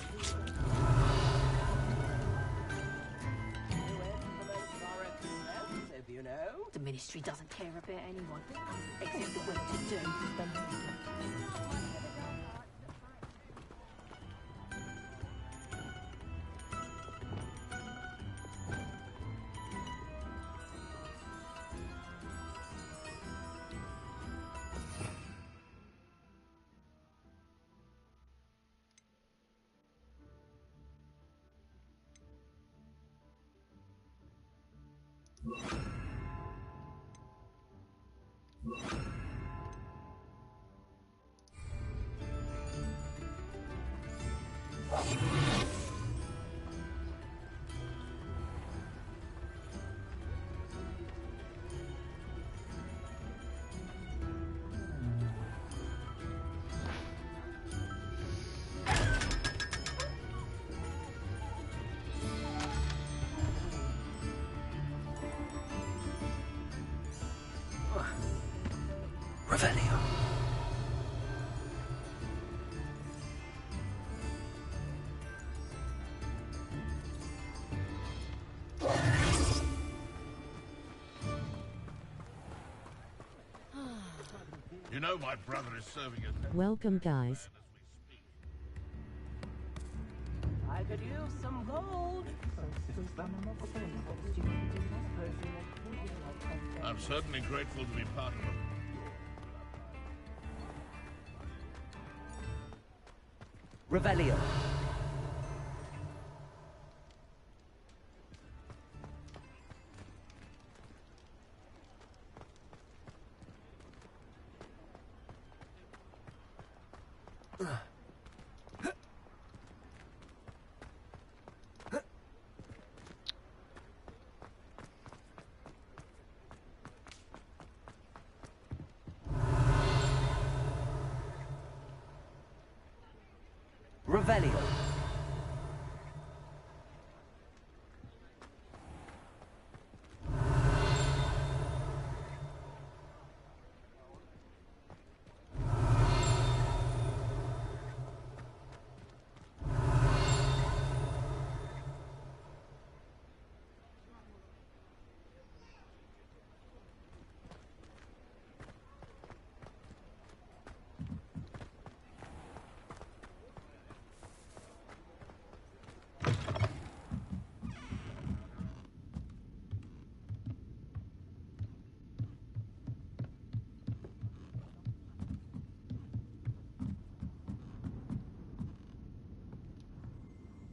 If you know. The ministry doesn't care about anyone, except the work to do. Revelio. You know my brother is serving as... Welcome, guys. I could use some gold. I'm certainly grateful to be part of it. Revelio. Revelio.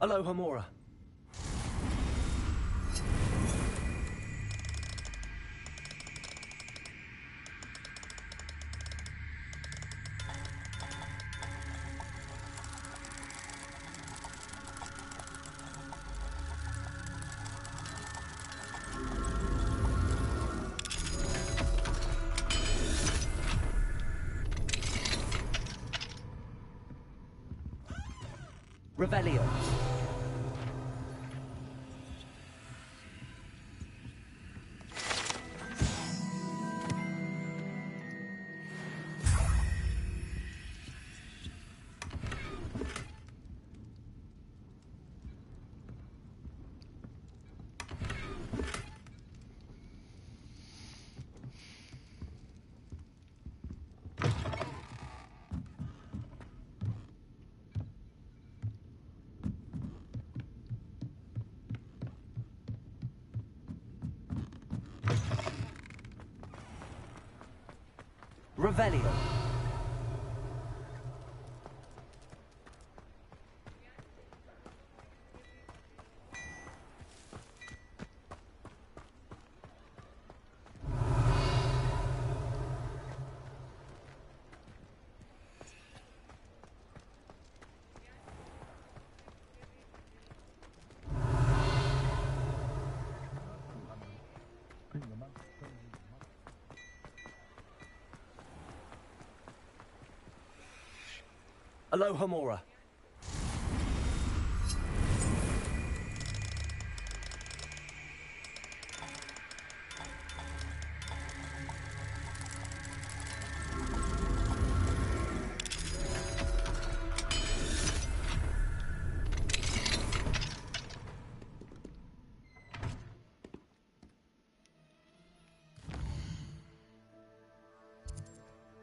Aloha Mora. Revelio. Revelio. Aloha Mora.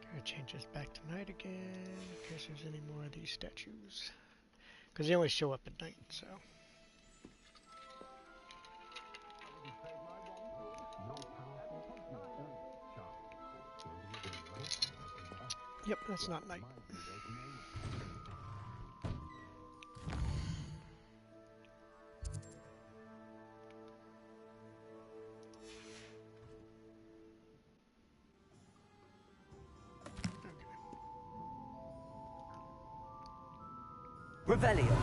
Gotta change this back to night again, in case there's any more of these statues. Because they always show up at night, so. Yep, that's not night. Revelio.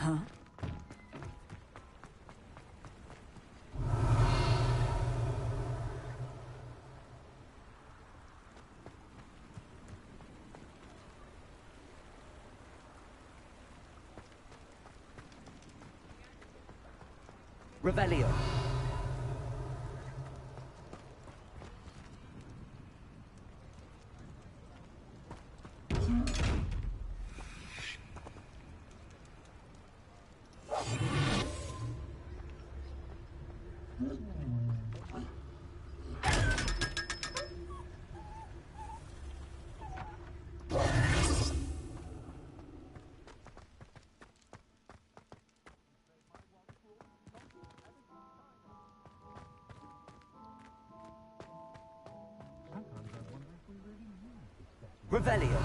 Huh? Revelio. Revelio.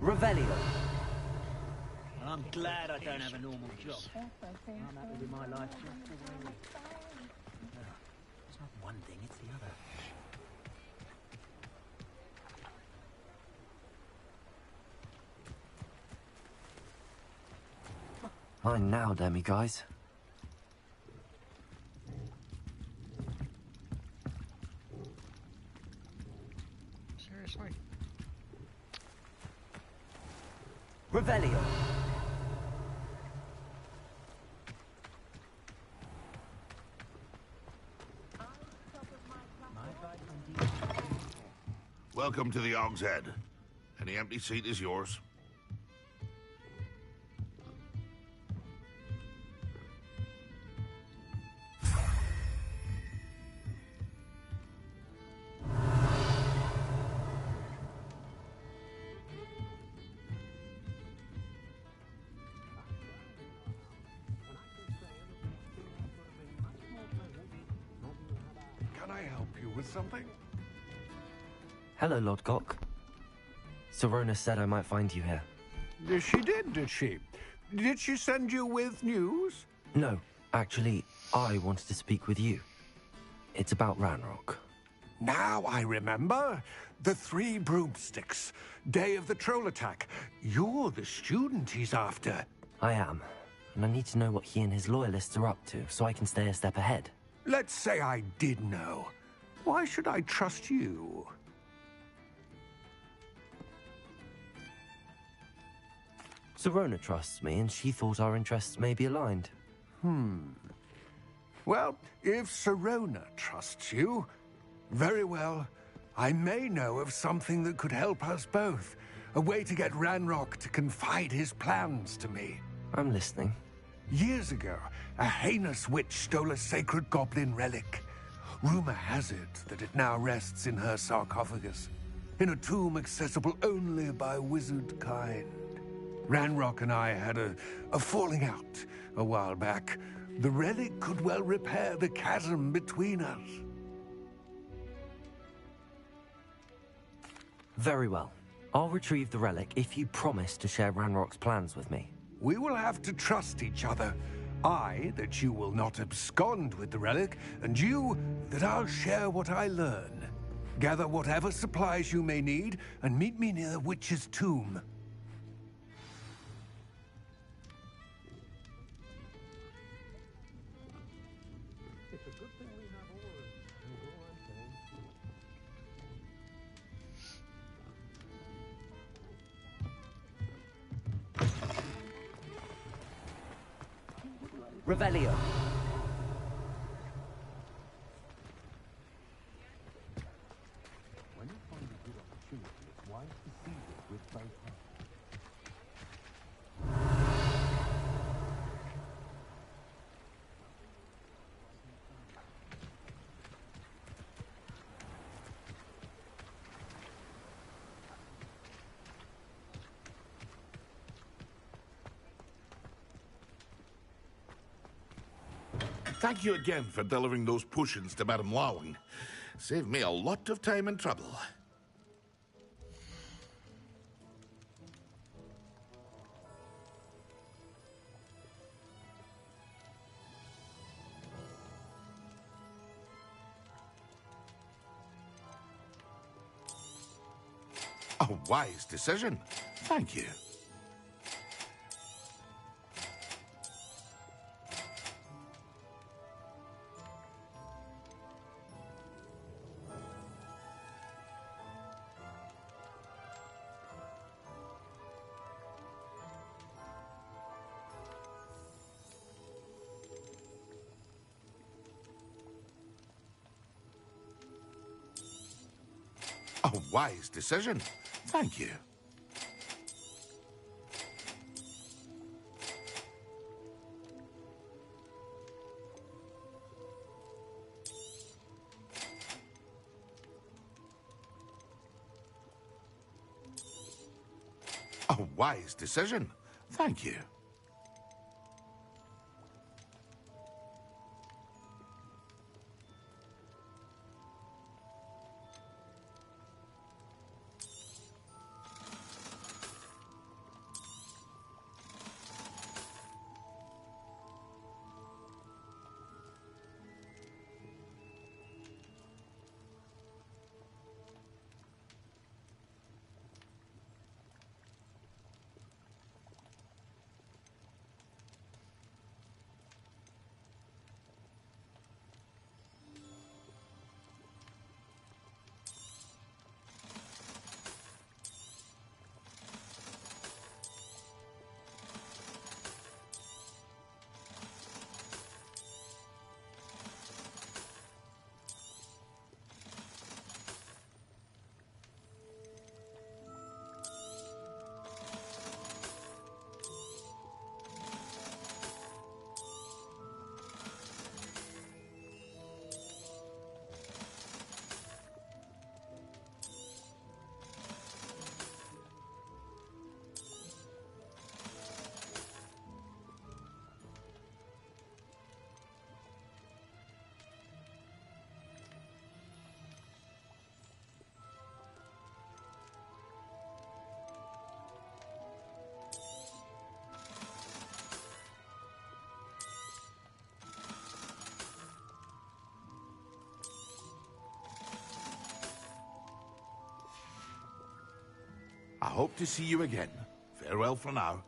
Revelio. I'm glad I don't have a normal job. I'm happy with my life just the way it is. It's not one thing, it's the other. Fine now, Demi guys. Seriously? Revelio. Welcome to the Og's Head. Any empty seat is yours. Can I help you with something? Hello, Lord Gok. Serona said I might find you here. She did she? Did she send you with news? No, actually, I wanted to speak with you. It's about Ranrock. Now I remember. The 3 broomsticks. Day of the troll attack. You're the student he's after. I am, and I need to know what he and his loyalists are up to, so I can stay a step ahead. Let's say I did know. Why should I trust you? Serona trusts me, and she thought our interests may be aligned. Well, if Serona trusts you, very well. I may know of something that could help us both. A way to get Ranrock to confide his plans to me. I'm listening. Years ago, a heinous witch stole a sacred goblin relic. Rumor has it that it now rests in her sarcophagus, in a tomb accessible only by wizard kind. Ranrock and I had a falling out a while back. The relic could well repair the chasm between us. Very well. I'll retrieve the relic if you promise to share Ranrock's plans with me. We will have to trust each other. I, that you will not abscond with the relic, and you, that I'll share what I learn. Gather whatever supplies you may need, and meet me near the witch's tomb. It's a good thing we have oars. You know what I'm saying? Revelio. When you find a good opportunity, it's wise to seize it with both hands. Thank you again for delivering those potions to Madame Lawing. Saved me a lot of time and trouble. A wise decision. Thank you. A wise decision. Thank you. A wise decision. Thank you. I hope to see you again. Farewell for now.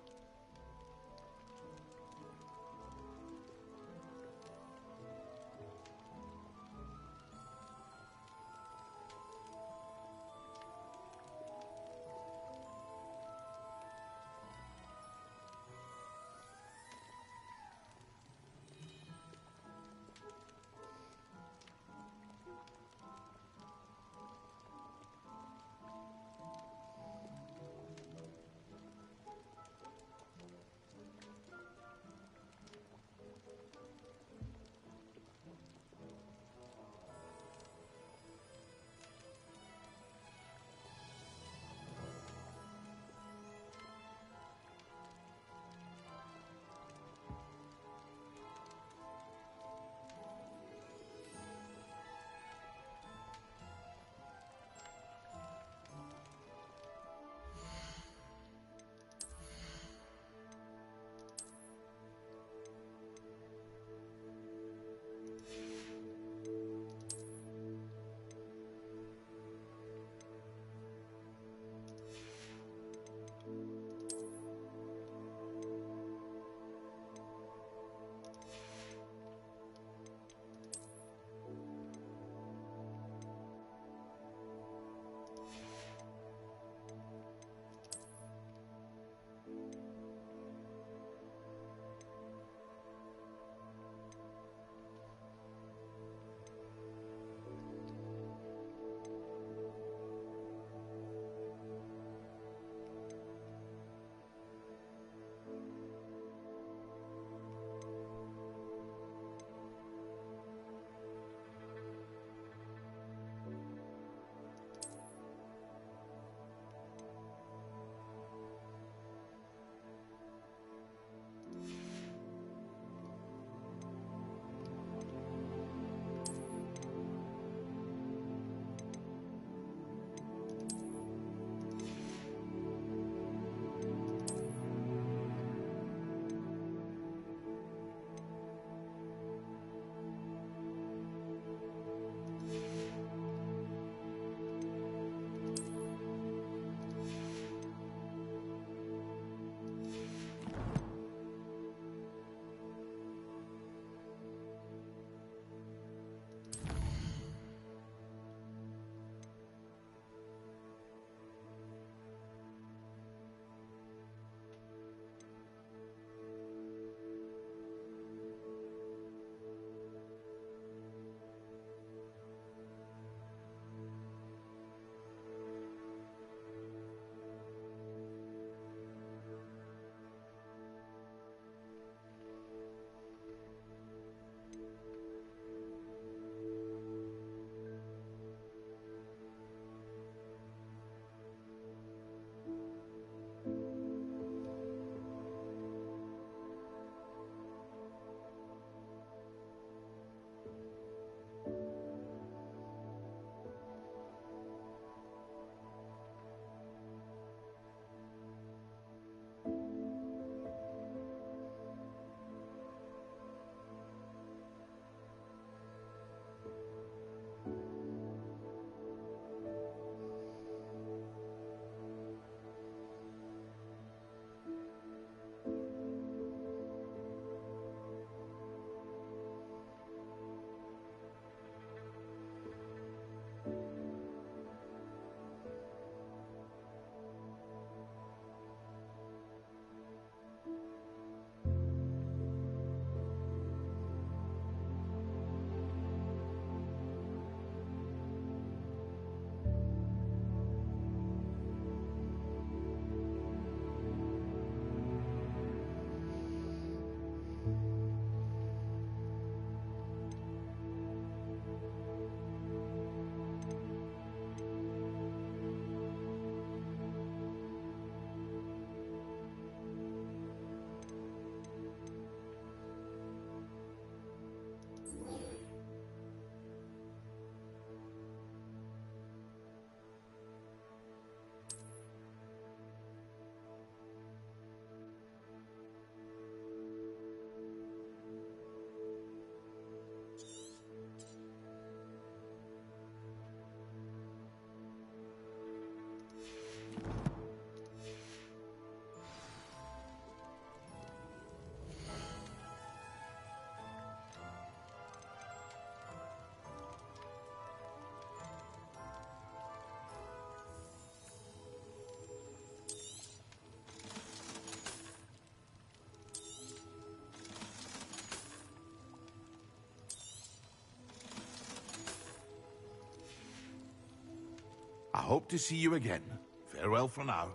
I hope to see you again. Farewell for now.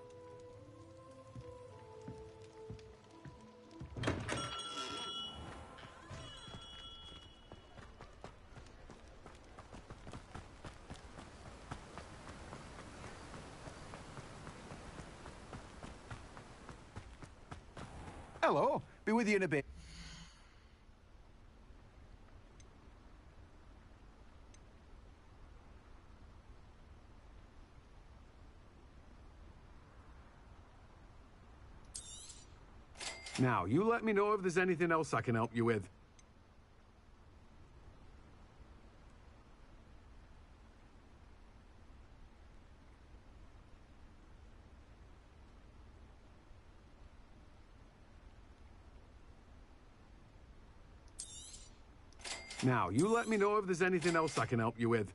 Hello. Be with you in a bit. Now, you let me know if there's anything else I can help you with. Now, you let me know if there's anything else I can help you with.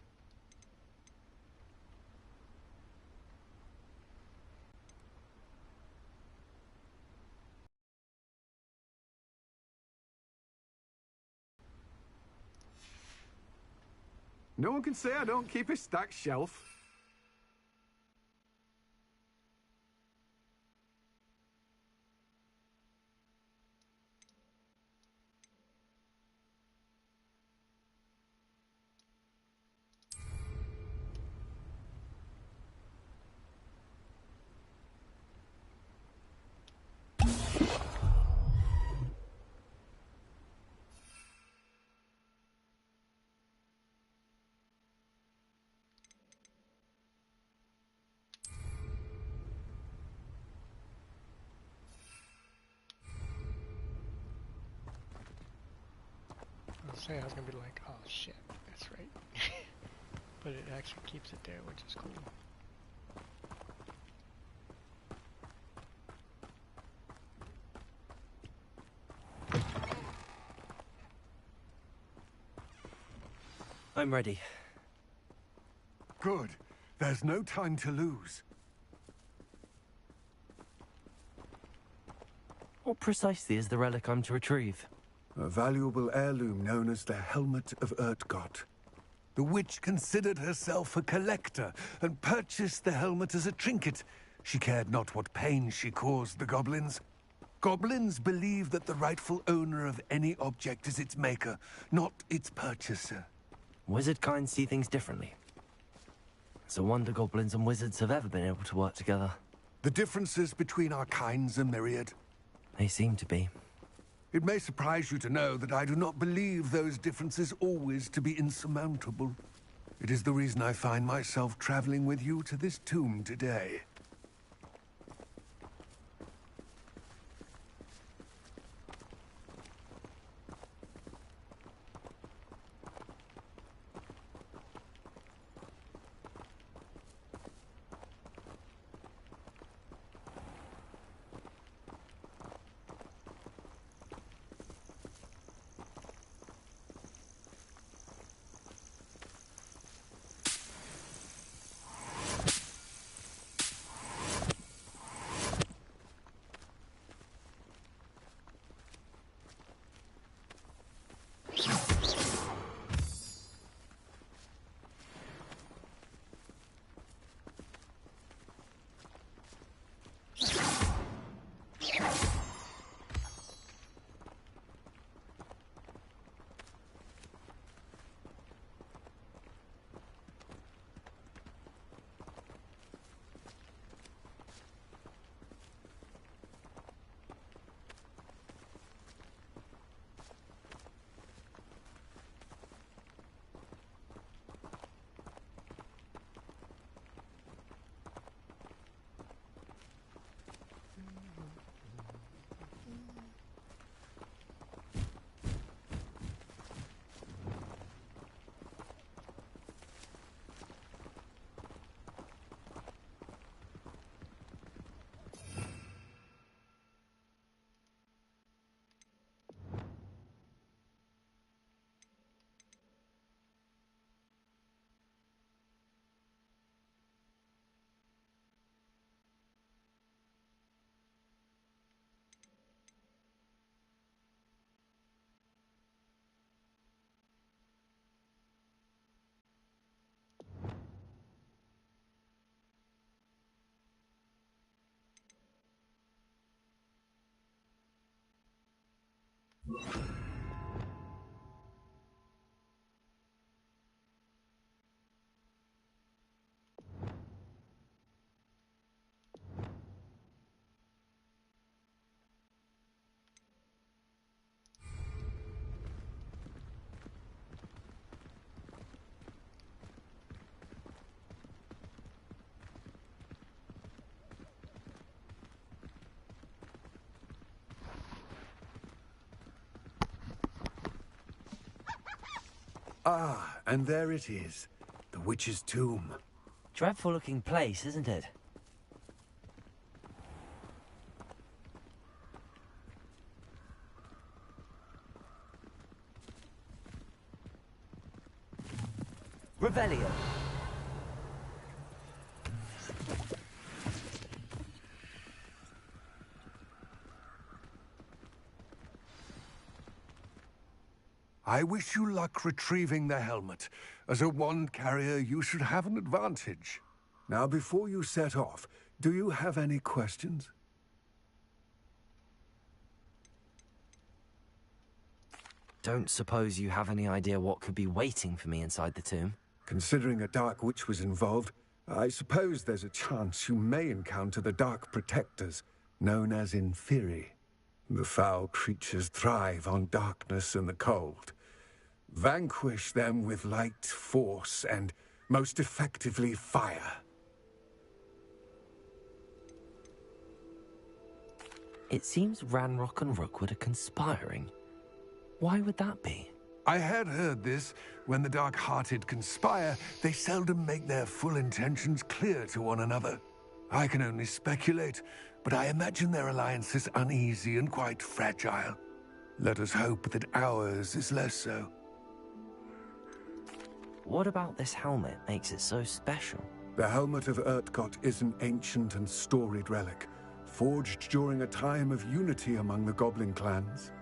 No one can say I don't keep a stacked shelf. I'll say I was gonna be like, oh shit, that's right. But it actually keeps it there, which is cool. I'm ready. Good. There's no time to lose. What precisely is the relic I'm to retrieve? A valuable heirloom known as the Helmet of Urtgott. The witch considered herself a collector and purchased the helmet as a trinket. She cared not what pain she caused the goblins. Goblins believe that the rightful owner of any object is its maker, not its purchaser. Wizard kind see things differently. It's a wonder goblins and wizards have ever been able to work together. The differences between our kinds are myriad. They seem to be. It may surprise you to know that I do not believe those differences always to be insurmountable. It is the reason I find myself traveling with you to this tomb today. Ah, and there it is. The witch's tomb. Dreadful looking place, isn't it? Revelio. I wish you luck retrieving the helmet. As a wand carrier, you should have an advantage. Now, before you set off, do you have any questions? Don't suppose you have any idea what could be waiting for me inside the tomb? Considering a Dark Witch was involved, I suppose there's a chance you may encounter the Dark Protectors, known as Inferi. The foul creatures thrive on darkness and the cold. Vanquish them with light, force, and, most effectively, fire. It seems Ranrock and Rookwood are conspiring. Why would that be? I had heard this. When the dark-hearted conspire, they seldom make their full intentions clear to one another. I can only speculate, but I imagine their alliance is uneasy and quite fragile. Let us hope that ours is less so. What about this helmet makes it so special? The helmet of Urtkot is an ancient and storied relic, forged during a time of unity among the goblin clans.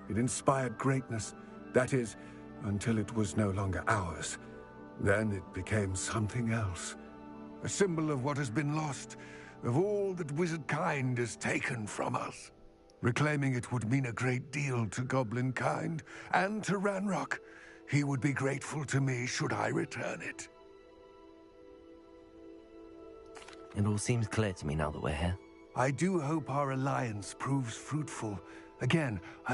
It inspired greatness, that is, until it was no longer ours. Then it became something else. A symbol of what has been lost, of all that wizard kind has taken from us. Reclaiming it would mean a great deal to goblin kind, and to Ranrock. He would be grateful to me should I return it. It all seems clear to me now that we're here. I do hope our alliance proves fruitful. Again, I